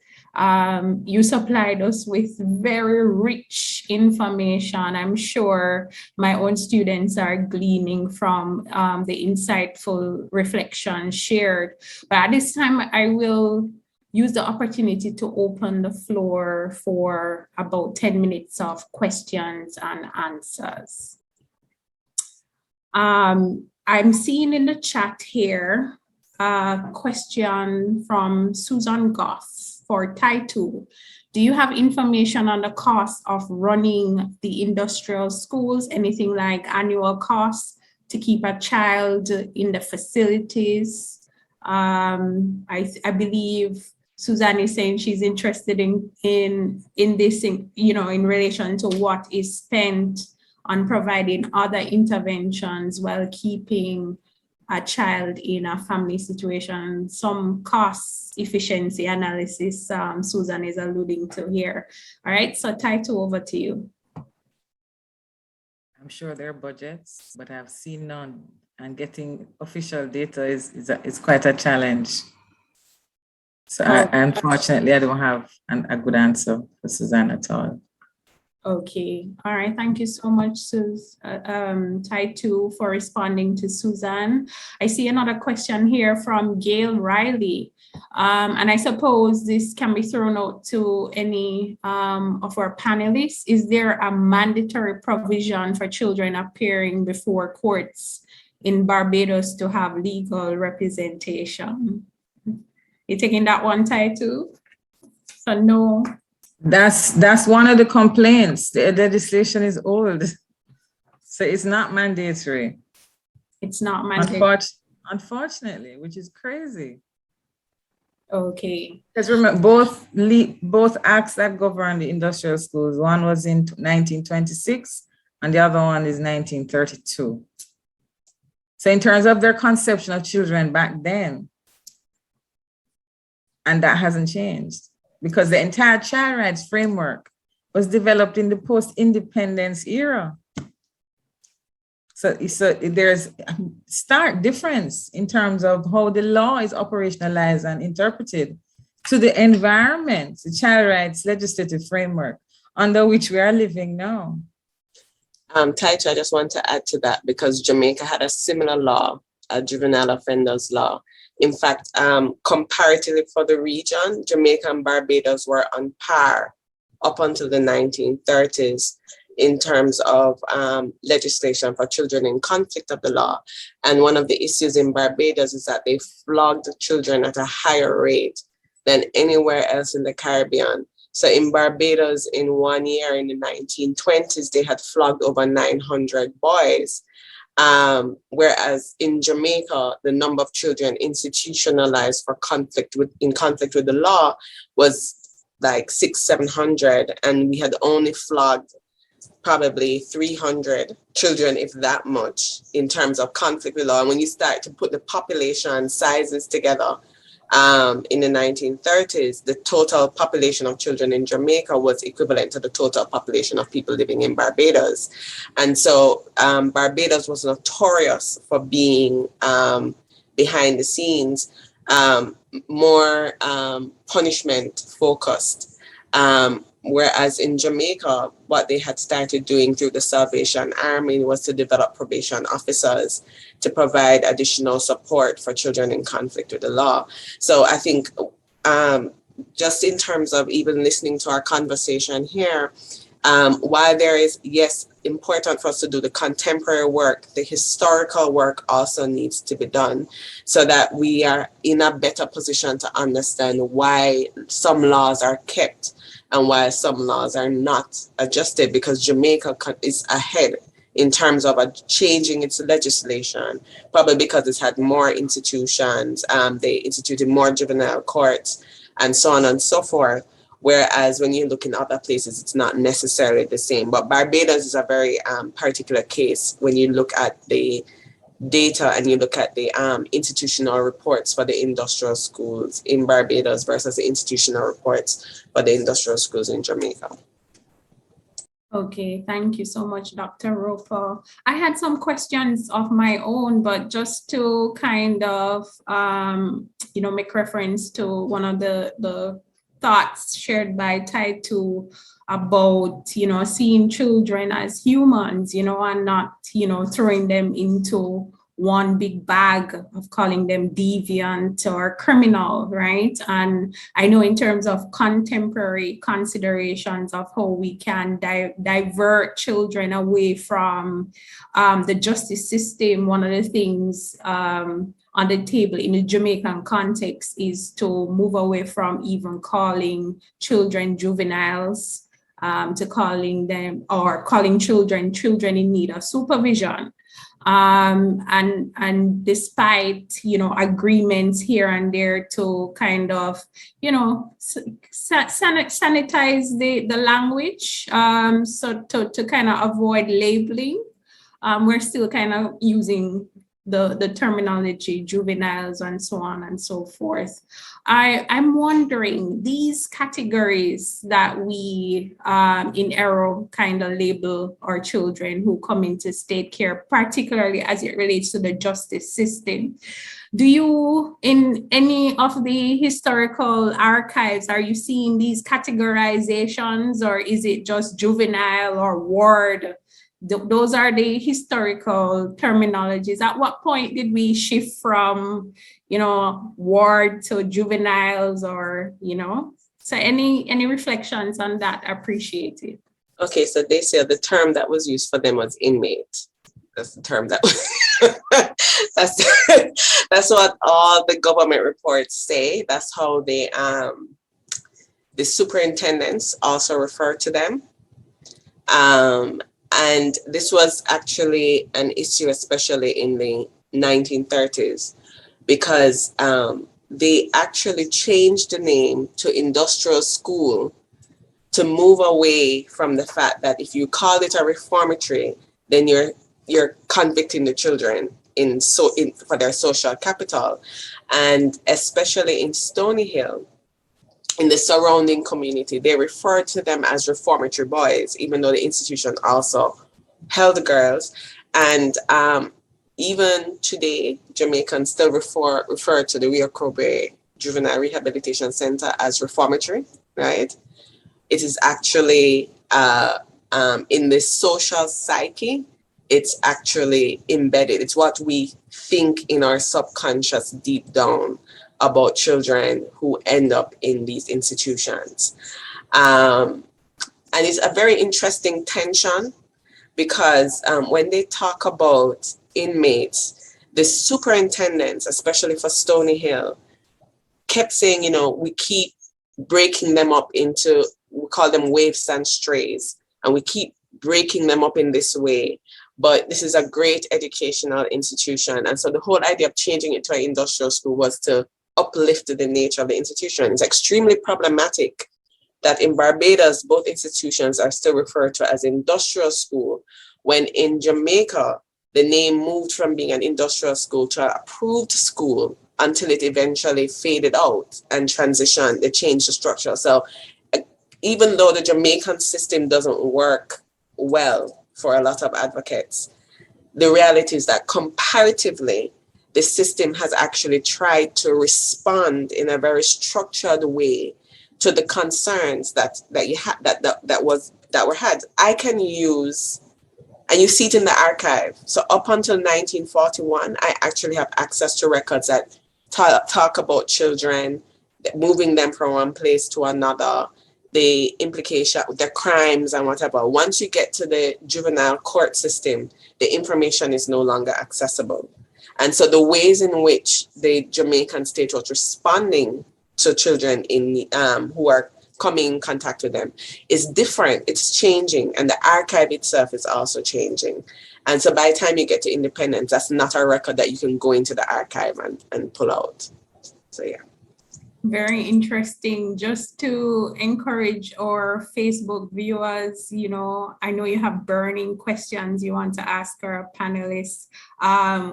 You supplied us with very rich information. I'm sure my own students are gleaning from the insightful reflections shared. But at this time, I will use the opportunity to open the floor for about 10 minutes of questions and answers. I'm seeing in the chat here a question from Susan Goff for Taitu. Do you have information on the cost of running the industrial schools, anything like annual costs to keep a child in the facilities? I believe Suzanne is saying she's interested in this, in relation to what is spent on providing other interventions while keeping a child in a family situation. Some cost efficiency analysis Susan is alluding to here. All right, so Taitu, over to you. I'm sure there are budgets, but I've seen none, and getting official data is quite a challenge. So unfortunately, I don't have a good answer for Suzanne at all. Okay, all right. Thank you so much, Taitu, for responding to Suzanne. I see another question here from Gail Riley. And I suppose this can be thrown out to any of our panelists. Is there a mandatory provision for children appearing before courts in Barbados to have legal representation? You taking that one, Taitu? So no. That's one of the complaints. The legislation is old, so it's not mandatory. It's not mandatory. Unfortunately, which is crazy. Okay. Because remember, both acts that govern the industrial schools, one was in 1926 and the other one is 1932. So in terms of their conception of children back then, and that hasn't changed, because the entire child rights framework was developed in the post-independence era. So there's a stark difference in terms of how the law is operationalized and interpreted to the environment, the child rights legislative framework under which we are living now. Taito, I just want to add to that because Jamaica had a similar law, a juvenile offenders law. In fact, comparatively for the region, Jamaica and Barbados were on par up until the 1930s in terms of legislation for children in conflict of the law. And one of the issues in Barbados is that they flogged children at a higher rate than anywhere else in the Caribbean. So in Barbados, in 1 year in the 1920s, they had flogged over 900 boys. Whereas in Jamaica, the number of children institutionalized for conflict with the law was like 600-700, and we had only flogged probably 300 children, if that much, in terms of conflict with law. And when you start to put the population sizes together, in the 1930s, the total population of children in Jamaica was equivalent to the total population of people living in Barbados. And so Barbados was notorious for being behind the scenes, more punishment focused. Whereas in Jamaica, what they had started doing through the Salvation Army was to develop probation officers to provide additional support for children in conflict with the law. So I think just in terms of even listening to our conversation here, while there is, yes, important for us to do the contemporary work, the historical work also needs to be done so that we are in a better position to understand why some laws are kept and why some laws are not adjusted, because Jamaica is ahead in terms of changing its legislation, probably because it's had more institutions, they instituted more juvenile courts, and so on and so forth. Whereas when you look in other places, it's not necessarily the same. But Barbados is a very particular case when you look at the data and you look at the institutional reports for the industrial schools in Barbados versus the institutional reports for the industrial schools in Jamaica. Okay, thank you so much, Dr. Roper. I had some questions of my own, but just to kind of, make reference to one of the thoughts shared by Taito about, seeing children as humans, and not, throwing them into one big bag of calling them deviant or criminal, right? And I know in terms of contemporary considerations of how we can divert children away from the justice system, one of the things on the table in the Jamaican context is to move away from even calling children juveniles to calling children in need of supervision. And despite, agreements here and there to kind of, sanitize the language, so to kind of avoid labeling, we're still kind of using the terminology juveniles and so on and so forth. I'm wondering, these categories that we in error kind of label our children who come into state care, particularly as it relates to the justice system, do you, in any of the historical archives, are you seeing these categorizations, or is it just juvenile or ward? Those are the historical terminologies. At what point did we shift from, ward to juveniles, or, so any reflections on that? Appreciate it. Okay, so they say the term that was used for them was inmate. That's the term that was, that's what all the government reports say. That's how they, the superintendents also refer to them. And this was actually an issue, especially in the 1930s, because they actually changed the name to industrial school to move away from the fact that if you call it a reformatory, then you're convicting the children for their social capital. And especially in Stony Hill, in the surrounding community, they refer to them as reformatory boys, even though the institution also held girls. And even today, Jamaicans still refer to the Rio Kobe Juvenile Rehabilitation Center as reformatory, right? It is actually in the social psyche, it's actually embedded. It's what we think in our subconscious deep down about children who end up in these institutions. And it's a very interesting tension because when they talk about inmates, the superintendents, especially for Stony Hill, kept saying, you know, we keep breaking them up into, we call them waifs and strays, and we keep breaking them up in this way. But this is a great educational institution. And so the whole idea of changing it to an industrial school was to uplift the nature of the institution. It's extremely problematic that in Barbados, both institutions are still referred to as industrial school, when in Jamaica, the name moved from being an industrial school to an approved school until it eventually faded out and transitioned, they changed the structure. So even though the Jamaican system doesn't work well for a lot of advocates, the reality is that comparatively, the system has actually tried to respond in a very structured way to the concerns that you had that were had. I can use, and you see it in the archive. So up until 1941, I actually have access to records that talk about children, moving them from one place to another, the implication, the crimes and whatever. Once you get to the juvenile court system, the information is no longer accessible. And so the ways in which the Jamaican state was responding to children in who are coming in contact with them is different. It's changing, and the archive itself is also changing. And so by the time you get to independence, that's not a record that you can go into the archive and pull out. So yeah. Very interesting. Just to encourage our Facebook viewers, you know, I know you have burning questions you want to ask our panelists.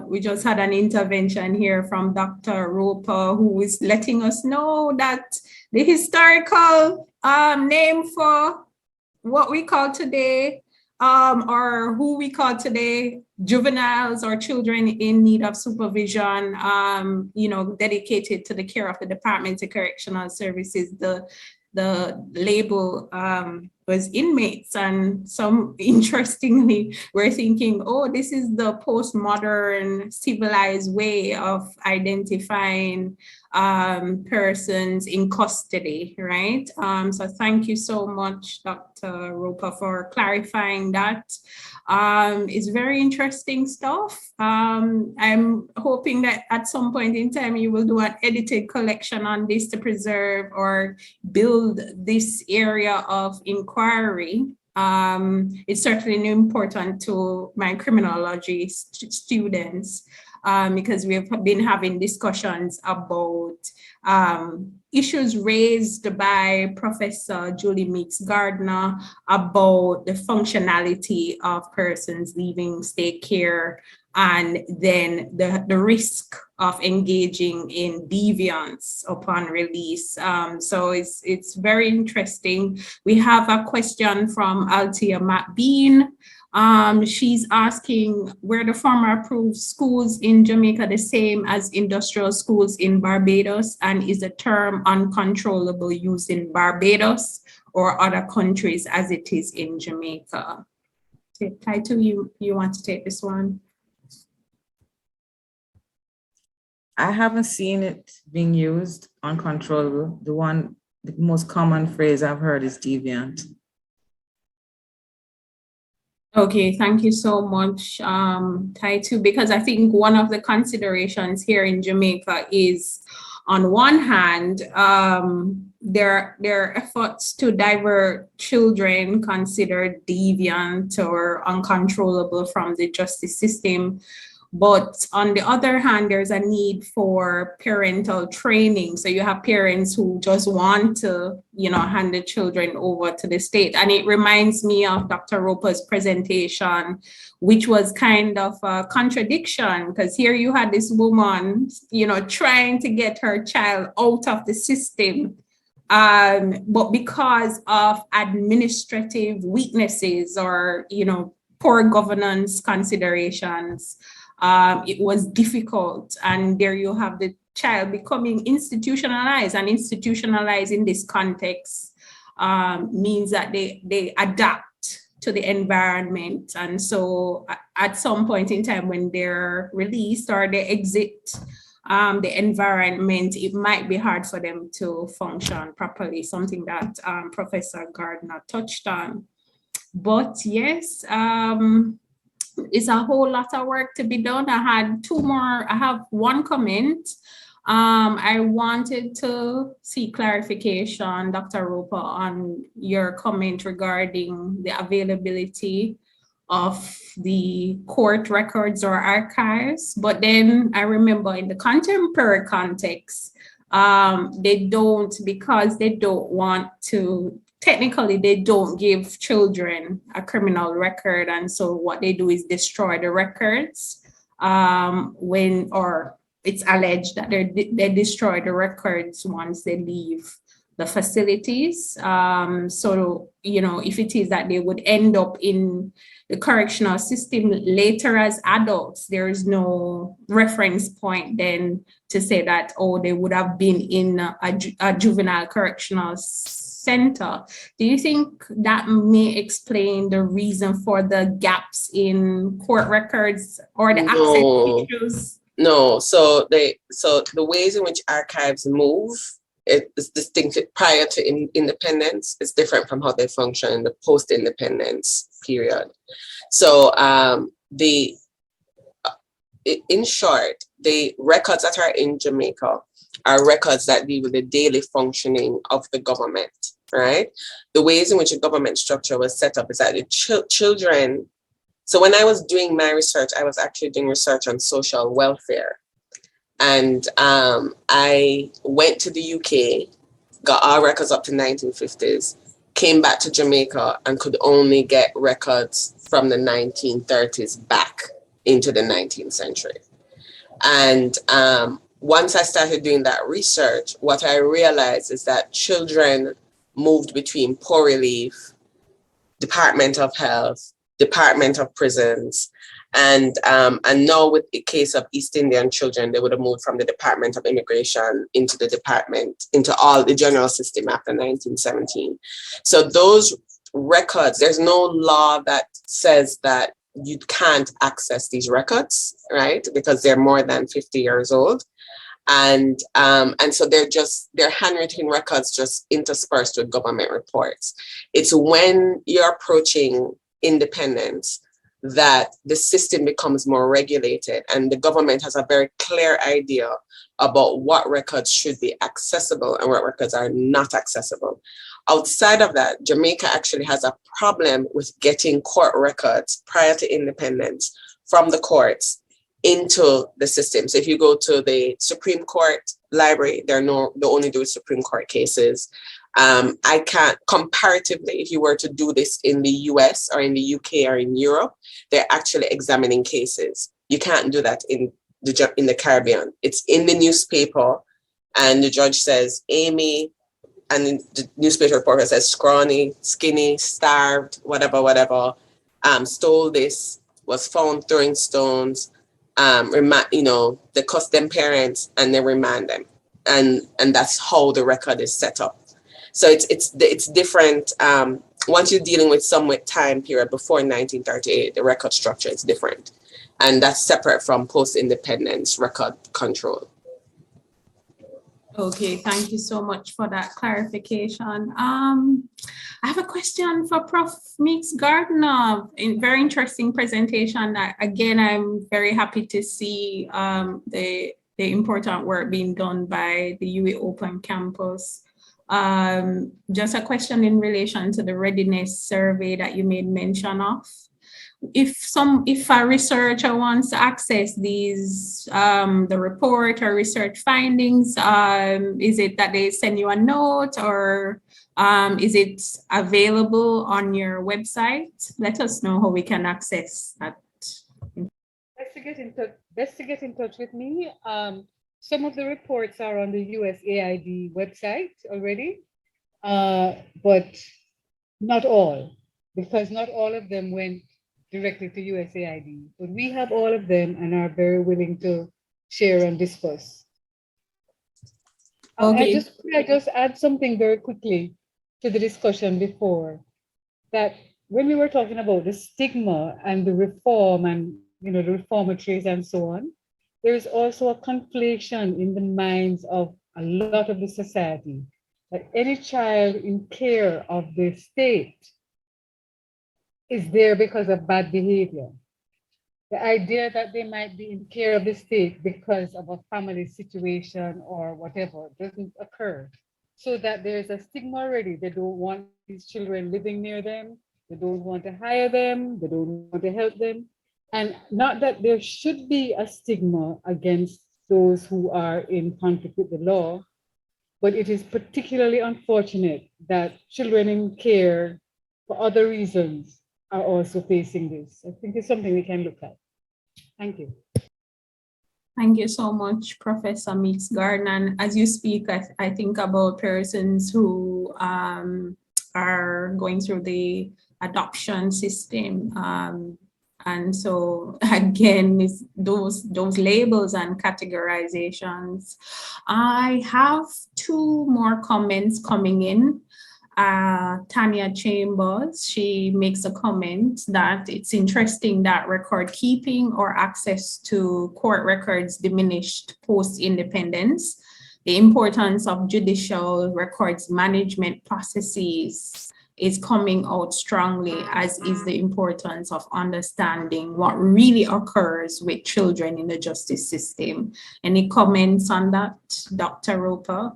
We just had an intervention here from Dr. Roper, who is letting us know that the historical name for what we call today, or who we call today, juveniles or children in need of supervision, you know, dedicated to the care of the Department of Correctional Services. The label was inmates, and some interestingly, we're thinking, oh, this is the postmodern civilized way of identifying persons in custody, right? So thank you so much, Dr. Roper, for clarifying that. It's very interesting stuff. I'm hoping that at some point in time you will do an edited collection on this to preserve or build this area of inquiry. It's certainly important to my criminology students, because we've been having discussions about issues raised by Professor Julie Meeks Gardner about the functionality of persons leaving state care, and then the risk of engaging in deviance upon release. So it's very interesting. We have a question from Althea McBean. She's asking, were the former approved schools in Jamaica the same as industrial schools in Barbados? And is the term uncontrollable used in Barbados or other countries as it is in Jamaica? Title, you want to take this one? I haven't seen it being used, uncontrollable. The most common phrase I've heard is deviant. Okay, thank you so much, Taitu, because I think one of the considerations here in Jamaica is, on one hand, there are efforts to divert children considered deviant or uncontrollable from the justice system. But on the other hand, there's a need for parental training. So you have parents who just want to, you know, hand the children over to the state. And it reminds me of Dr. Roper's presentation, which was kind of a contradiction, because here you had this woman, you know, trying to get her child out of the system. But because of administrative weaknesses or, you know, poor governance considerations, it was difficult. And there you have the child becoming institutionalized, and institutionalized in this context means that they adapt to the environment. And so at some point in time when they're released or they exit the environment, it might be hard for them to function properly, something that Professor Gardner touched on. But yes, it's a whole lot of work to be done. I have one comment. I wanted to see clarification, Dr. Roper, on your comment regarding the availability of the court records or archives. But then I remember in the contemporary context, they don't, because they don't want to, technically they don't give children a criminal record. And so what they do is destroy the records or it's alleged that they destroy the records once they leave the facilities. So, you know, if it is that they would end up in the correctional system later as adults, there is no reference point then to say that, oh, they would have been in a juvenile correctional center. Do you think that may explain the reason for the gaps in court records or the access issues? No, so the ways in which archives move, it is distinct prior to independence. It's different from how they function in the post-independence period. So in short, the records that are in Jamaica are records that deal with the daily functioning of the government, right? The ways in which the government structure was set up is that the children. So when I was doing my research, I was actually doing research on social welfare. And I went to the UK, got our records up to 1950s, came back to Jamaica and could only get records from the 1930s back into the 19th century. And once I started doing that research, what I realized is that children moved between poor relief, Department of Health, Department of Prisons, and now with the case of East Indian children, they would have moved from the Department of Immigration into all the general system after 1917. So those records, there's no law that says that you can't access these records, right? Because they're more than 50 years old. And so they're handwritten records just interspersed with government reports. It's when you're approaching independence that the system becomes more regulated and the government has a very clear idea about what records should be accessible and what records are not accessible. Outside of that, Jamaica actually has a problem with getting court records prior to independence from the courts into the system. So if you go to the Supreme Court library, they only do Supreme Court cases. I can't, comparatively, if you were to do this in the US or in the UK or in Europe, they're actually examining cases. You can't do that in the Caribbean. It's in the newspaper and the judge says, Amy, and the newspaper reporter says scrawny, skinny, starved, whatever, stole this, was found throwing stones, they cuss them parents and they remand them. And that's how the record is set up. So it's different. Once you're dealing with some time period before 1938, the record structure is different. And that's separate from post-independence record control. Okay, thank you so much for that clarification. I have a question for Prof. Meeks Gardner. Very interesting presentation. Again, I'm very happy to see the important work being done by the UWI Open Campus. Just a question in relation to the readiness survey that you made mention of. If a researcher wants to access these, the report or research findings, is it that they send you a note or is it available on your website? Let us know how we can access that. Best to get in touch with me. Some of the reports are on the USAID website already, but not all, because not all of them went directly to USAID, but we have all of them and are very willing to share and discuss. Okay. I just add something very quickly to the discussion before, that when we were talking about the stigma and the reform and the reformatories and so on, there is also a conflation in the minds of a lot of the society that any child in care of the state is there because of bad behavior. The idea that they might be in care of the state because of a family situation or whatever doesn't occur. So that there's a stigma already. They don't want these children living near them. They don't want to hire them. They don't want to help them. And not that there should be a stigma against those who are in conflict with the law, but it is particularly unfortunate that children in care for other reasons are also facing this. I think it's something we can look at. Thank you. Thank you so much, Professor Meeks Garden. And as you speak, I think about persons who are going through the adoption system. And so again, it's those labels and categorizations. I have two more comments coming in. Tanya Chambers, she makes a comment that it's interesting that record keeping or access to court records diminished post-independence. The importance of judicial records management processes is coming out strongly, as is the importance of understanding what really occurs with children in the justice system. Any comments on that, Dr. Roper?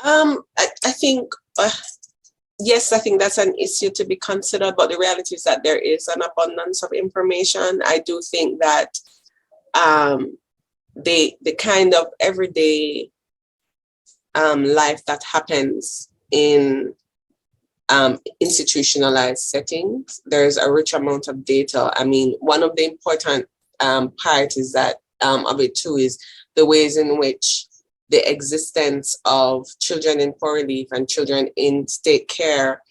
I think, yes, I think that's an issue to be considered, but the reality is that there is an abundance of information. I do think that the kind of everyday life that happens in institutionalized settings, there's a rich amount of data. I mean, one of the important parts is that of it too is the ways in which the existence of children in poor relief and children in state care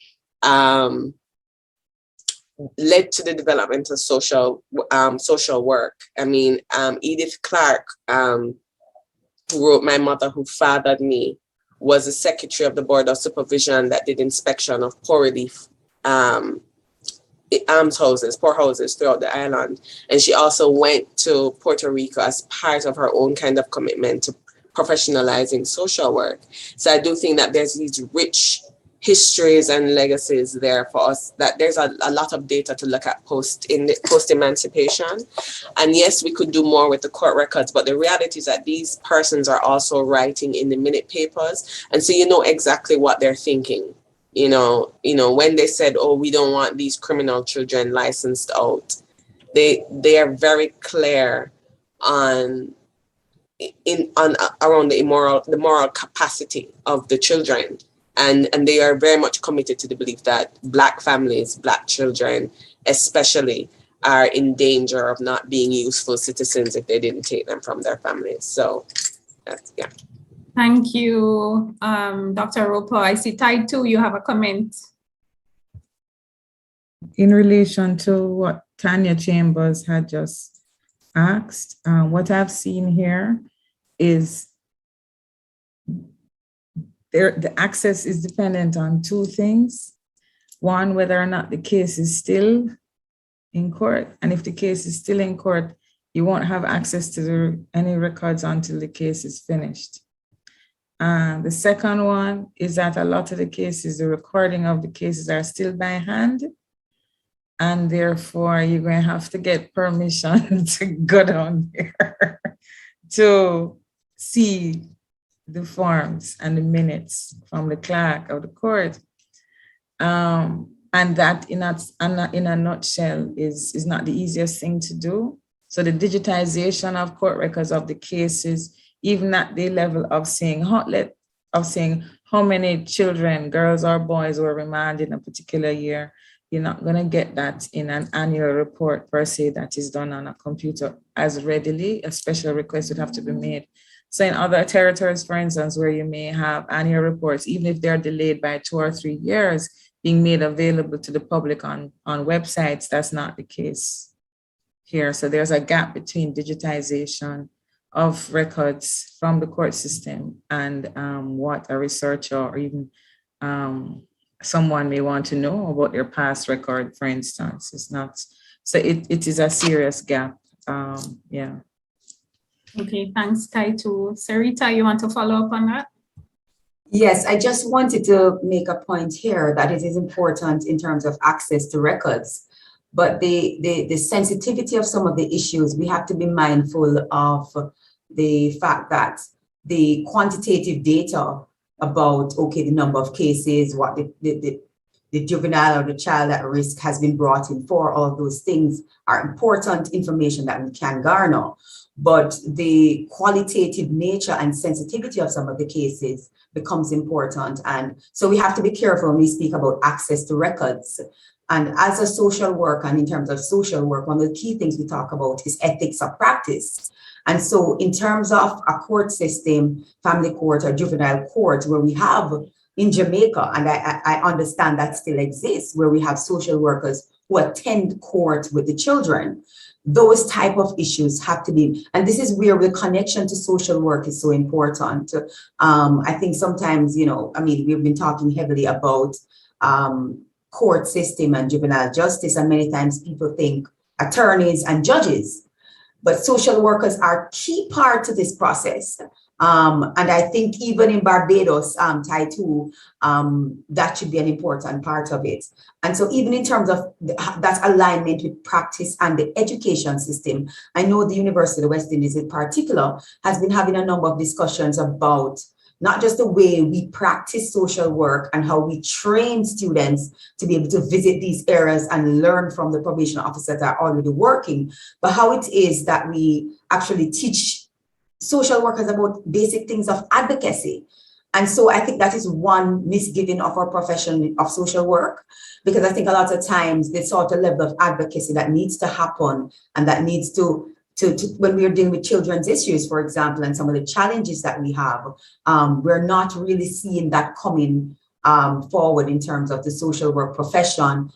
led to the development of social work. I mean, Edith Clark, who wrote My Mother Who Fathered Me, was the secretary of the Board of Supervision that did inspection of poor relief almshouses, poorhouses throughout the island. And she also went to Puerto Rico as part of her own kind of commitment to professionalizing social work. So I do think that there's these rich histories and legacies there for us, that there's a lot of data to look at post-emancipation. And yes, we could do more with the court records, but the reality is that these persons are also writing in the minute papers. And so you know exactly what they're thinking. You know, when they said, oh, we don't want these criminal children licensed out, they are very clear on around the moral capacity of the children, and they are very much committed to the belief that Black families, Black children especially, are in danger of not being useful citizens if they didn't take them from their families. So that's, yeah. Thank you, Dr. Roper. I see Tide 2, you have a comment. In relation to what Tanya Chambers had just asked, what I've seen here is the access is dependent on two things. One, whether or not the case is still in court. And if the case is still in court, you won't have access to any records until the case is finished. The second one is that a lot of the cases, the recording of the cases are still by hand. And therefore, you're going to have to get permission to go down there to see the forms and the minutes from the clerk of the court. And that in a nutshell is not the easiest thing to do. So the digitization of court records of the cases, even at the level of saying how many children, girls or boys, were remanded in a particular year, you're not going to get that in an annual report per se that is done on a computer as readily. A special request would have to be made. So in other territories, for instance, where you may have annual reports, even if they're delayed by 2 or 3 years, being made available to the public on websites. That's not the case here. So there's a gap between digitization of records from the court system and what a researcher or even someone may want to know about their past record, for instance. It's not, so it is a serious gap. Yeah. Okay, thanks, Taitu. Sarita, you want to follow up on that? Yes, I just wanted to make a point here that it is important in terms of access to records, but the sensitivity of some of the issues, we have to be mindful of the fact that the quantitative data about, okay, the number of cases, what the juvenile or the child at risk has been brought in for, all of those things are important information that we can garner. But the qualitative nature and sensitivity of some of the cases becomes important. And so we have to be careful when we speak about access to records. And as a social worker, and in terms of social work, one of the key things we talk about is ethics of practice. And so in terms of a court system, family court or juvenile court, where we have in Jamaica, and I understand that still exists, where we have social workers who attend court with the children, those type of issues have to be, and this is where the connection to social work is so important. I think sometimes, you know, I mean, we've been talking heavily about court system and juvenile justice, and many times people think attorneys and judges, but social workers are key part to this process. And I think even in Barbados, Taitu, that should be an important part of it. And so even in terms of that alignment with practice and the education system, I know the University of the West Indies in particular has been having a number of discussions about not just the way we practice social work and how we train students to be able to visit these areas and learn from the probation officers that are already working, but how it is that we actually teach social workers about basic things of advocacy. And so I think that is one misgiving of our profession of social work, because I think a lot of times the sort of level of advocacy that needs to happen and that needs to when we're dealing with children's issues, for example, and some of the challenges that we have, we're not really seeing that coming forward in terms of the social work profession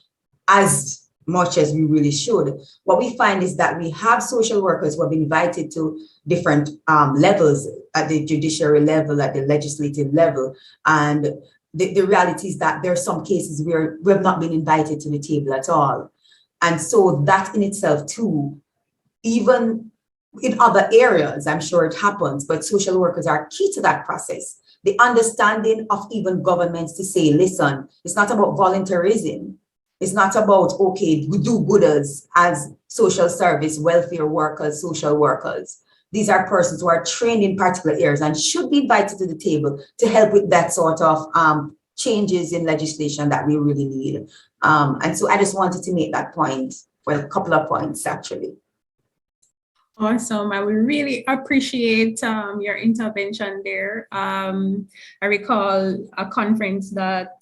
as much as we really should. What we find is that we have social workers who have been invited to different levels, at the judiciary level, at the legislative level, and the reality is that there are some cases where we have not been invited to the table at all. And so that in itself too, even in other areas, I'm sure it happens, but social workers are key to that process. The understanding of even governments to say, listen, it's not about voluntarism. It's not about, okay, we do gooders as social service, welfare workers, social workers. These are persons who are trained in particular areas and should be invited to the table to help with that sort of changes in legislation that we really need. And so I just wanted to make that point, well, a couple of points actually. Awesome. I would really appreciate your intervention there. I recall a conference that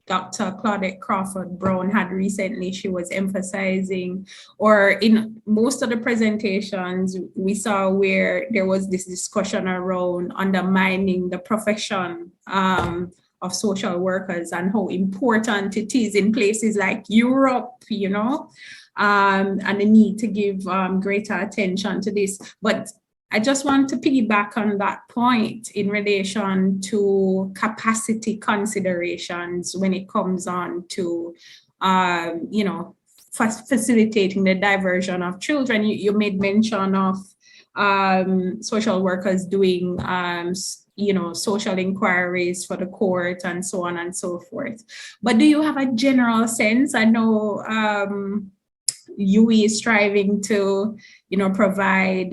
Dr. Claudette Crawford Brown had recently. She was emphasizing, or in most of the presentations we saw where there was this discussion around undermining the profession of social workers and how important it is in places like Europe, you know, and the need to give greater attention to this. But I just want to piggyback on that point in relation to capacity considerations when it comes on to, you know, facilitating the diversion of children. You made mention of social workers doing, you know, social inquiries for the court and so on and so forth. But do you have a general sense? I know UWI is striving to, you know, provide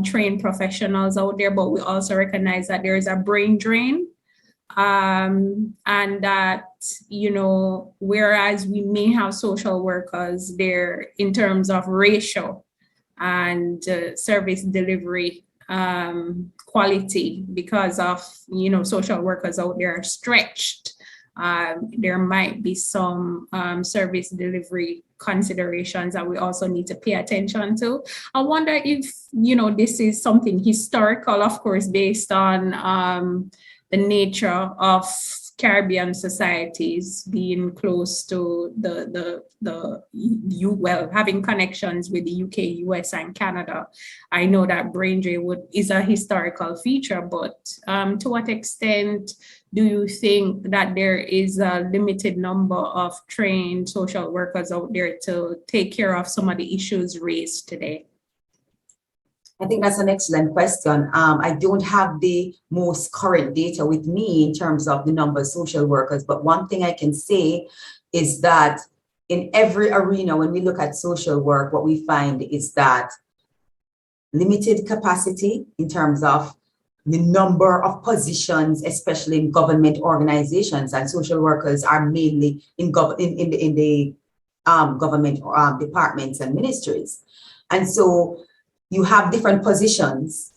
trained professionals out there, but we also recognize that there is a brain drain, and that, you know, whereas we may have social workers there in terms of ratio and service delivery quality, because of, you know, social workers out there are stretched, there might be some service delivery considerations that we also need to pay attention to. I wonder if, you know, this is something historical, of course, based on the nature of Caribbean societies, being close to having connections with the UK, US, and Canada. I know that brain drain is a historical feature, but to what extent do you think that there is a limited number of trained social workers out there to take care of some of the issues raised today? I think that's an excellent question. I don't have the most current data with me in terms of the number of social workers, but one thing I can say is that in every arena, when we look at social work, what we find is that limited capacity in terms of the number of positions, especially in government organizations, and social workers are mainly in the government departments and ministries. And so you have different positions,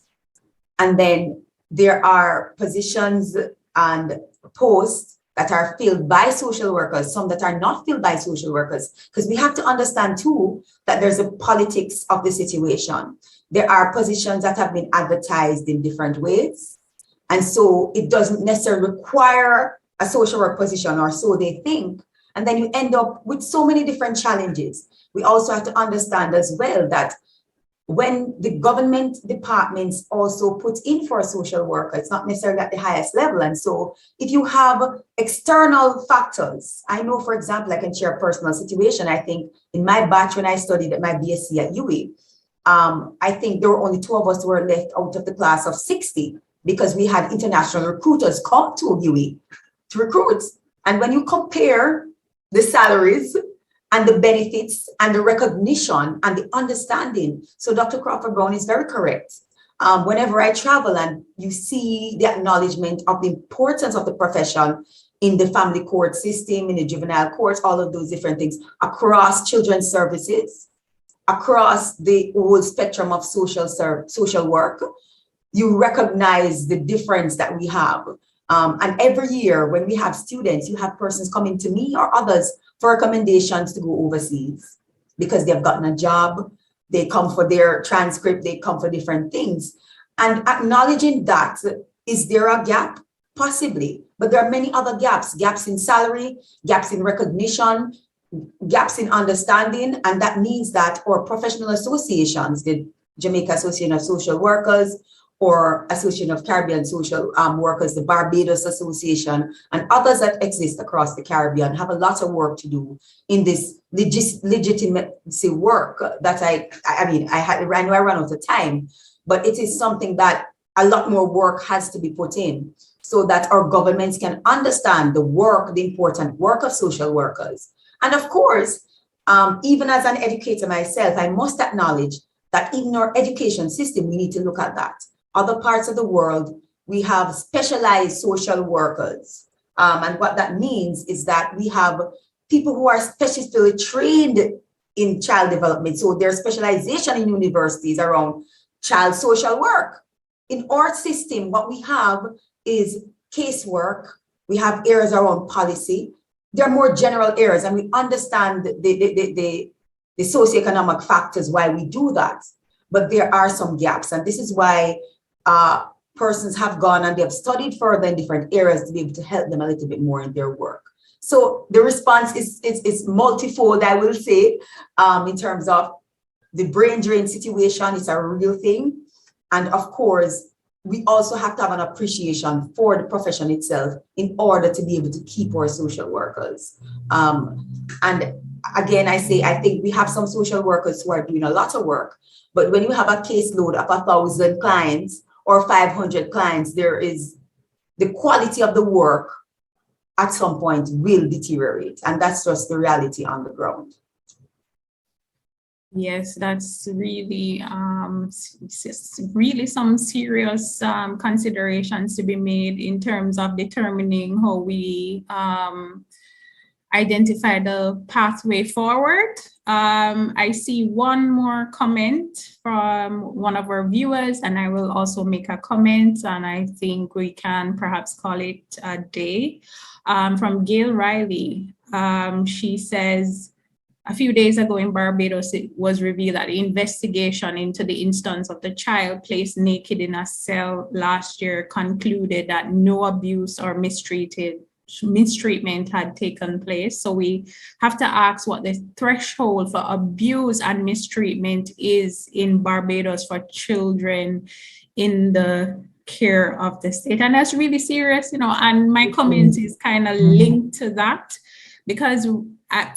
and then there are positions and posts that are filled by social workers, some that are not filled by social workers, because we have to understand too that there's a politics of the situation. There are positions that have been advertised in different ways, and so it doesn't necessarily require a social work position, or so they think, and then you end up with so many different challenges. We also have to understand as well that when the government departments also put in for a social worker, it's not necessarily at the highest level. And so if you have external factors, I know, for example, I can share a personal situation. I think in my batch, when I studied at my BSc at UWI, I think there were only 2 of us who were left out of the class of 60 because we had international recruiters come to UWI to recruit. And when you compare the salaries and the benefits and the recognition and the understanding. So Dr. Crawford Brown is very correct. Whenever I travel and you see the acknowledgement of the importance of the profession in the family court system, in the juvenile courts, all of those different things, across children's services, across the whole spectrum of social work, you recognize the difference that we have. And every year when we have students, you have persons coming to me or others for recommendations to go overseas because they've gotten a job, they come for their transcript, they come for different things. And acknowledging that, is there a gap? Possibly, but there are many other gaps in salary, gaps in recognition, gaps in understanding, and that means that our professional associations, the Jamaica Association of Social Workers, or Association of Caribbean Social Workers, the Barbados Association, and others that exist across the Caribbean have a lot of work to do in this legitimacy work that I know I run out of time, but it is something that a lot more work has to be put in so that our governments can understand the work, the important work of social workers. And of course, even as an educator myself, I must acknowledge that in our education system, we need to look at that. Other parts of the world, we have specialized social workers. And what that means is that we have people who are specifically trained in child development. So their specialization in universities around child social work. In our system, what we have is casework. We have areas around policy. There are more general areas, and we understand the socioeconomic factors why we do that. But there are some gaps, and this is why persons have gone and they've studied further in different areas to be able to help them a little bit more in their work. So the response is multifold, I will say, in terms of the brain drain situation. It's a real thing. And of course, we also have to have an appreciation for the profession itself in order to be able to keep our social workers. And again, I think we have some social workers who are doing a lot of work, but when you have a caseload of 1,000 clients or 500 clients, there is the quality of the work at some point will deteriorate. And that's just the reality on the ground. Yes, that's really, really some serious considerations to be made in terms of determining how we identify the pathway forward. I see one more comment from one of our viewers, and I will also make a comment, and I think we can perhaps call it a day. From Gail Riley. She says, a few days ago in Barbados, it was revealed that the investigation into the instance of the child placed naked in a cell last year concluded that no abuse or mistreated mistreatment had taken place. So we have to ask what the threshold for abuse and mistreatment is in Barbados for children in the care of the state. And that's really serious, and my comment is kind of linked to that, because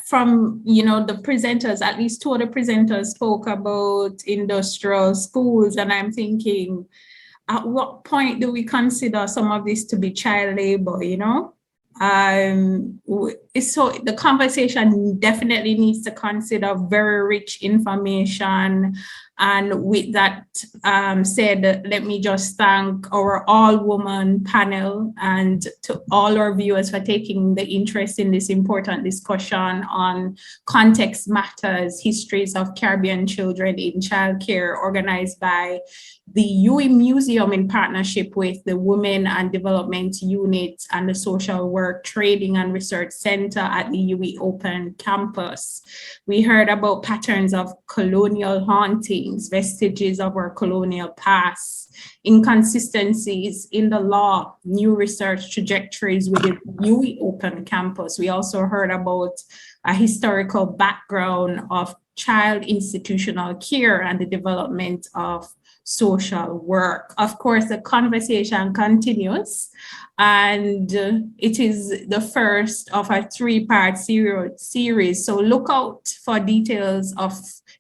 from, the presenters, at least two of the presenters spoke about industrial schools, and I'm thinking, at what point do we consider some of this to be child labor, So the conversation definitely needs to consider very rich information. And with that said, let me just thank our all-woman panel and to all our viewers for taking the interest in this important discussion on Context Matters, Histories of Caribbean Children in Childcare, organized by the UWI Museum in partnership with the Women and Development Unit and the Social Work Training and Research Center at the UWI Open Campus. We heard about patterns of colonial hauntings, vestiges of our colonial past, inconsistencies in the law, new research trajectories within UWI Open Campus. We also heard about a historical background of child institutional care and the development of social work. Of course, the conversation continues, and it is the first of a three-part series. So look out for details of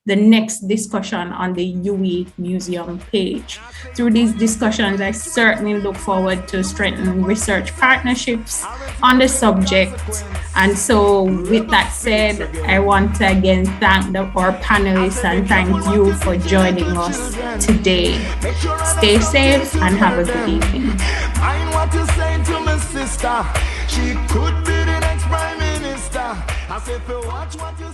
the next discussion on the UWI Museum page. Through these discussions, I certainly look forward to strengthening research partnerships on the subject. And so with that said, I want to again thank our panelists and thank you for joining us today. Stay safe and have a good evening. I know what you're saying to my sister. She could be the next prime minister. I said, watch what you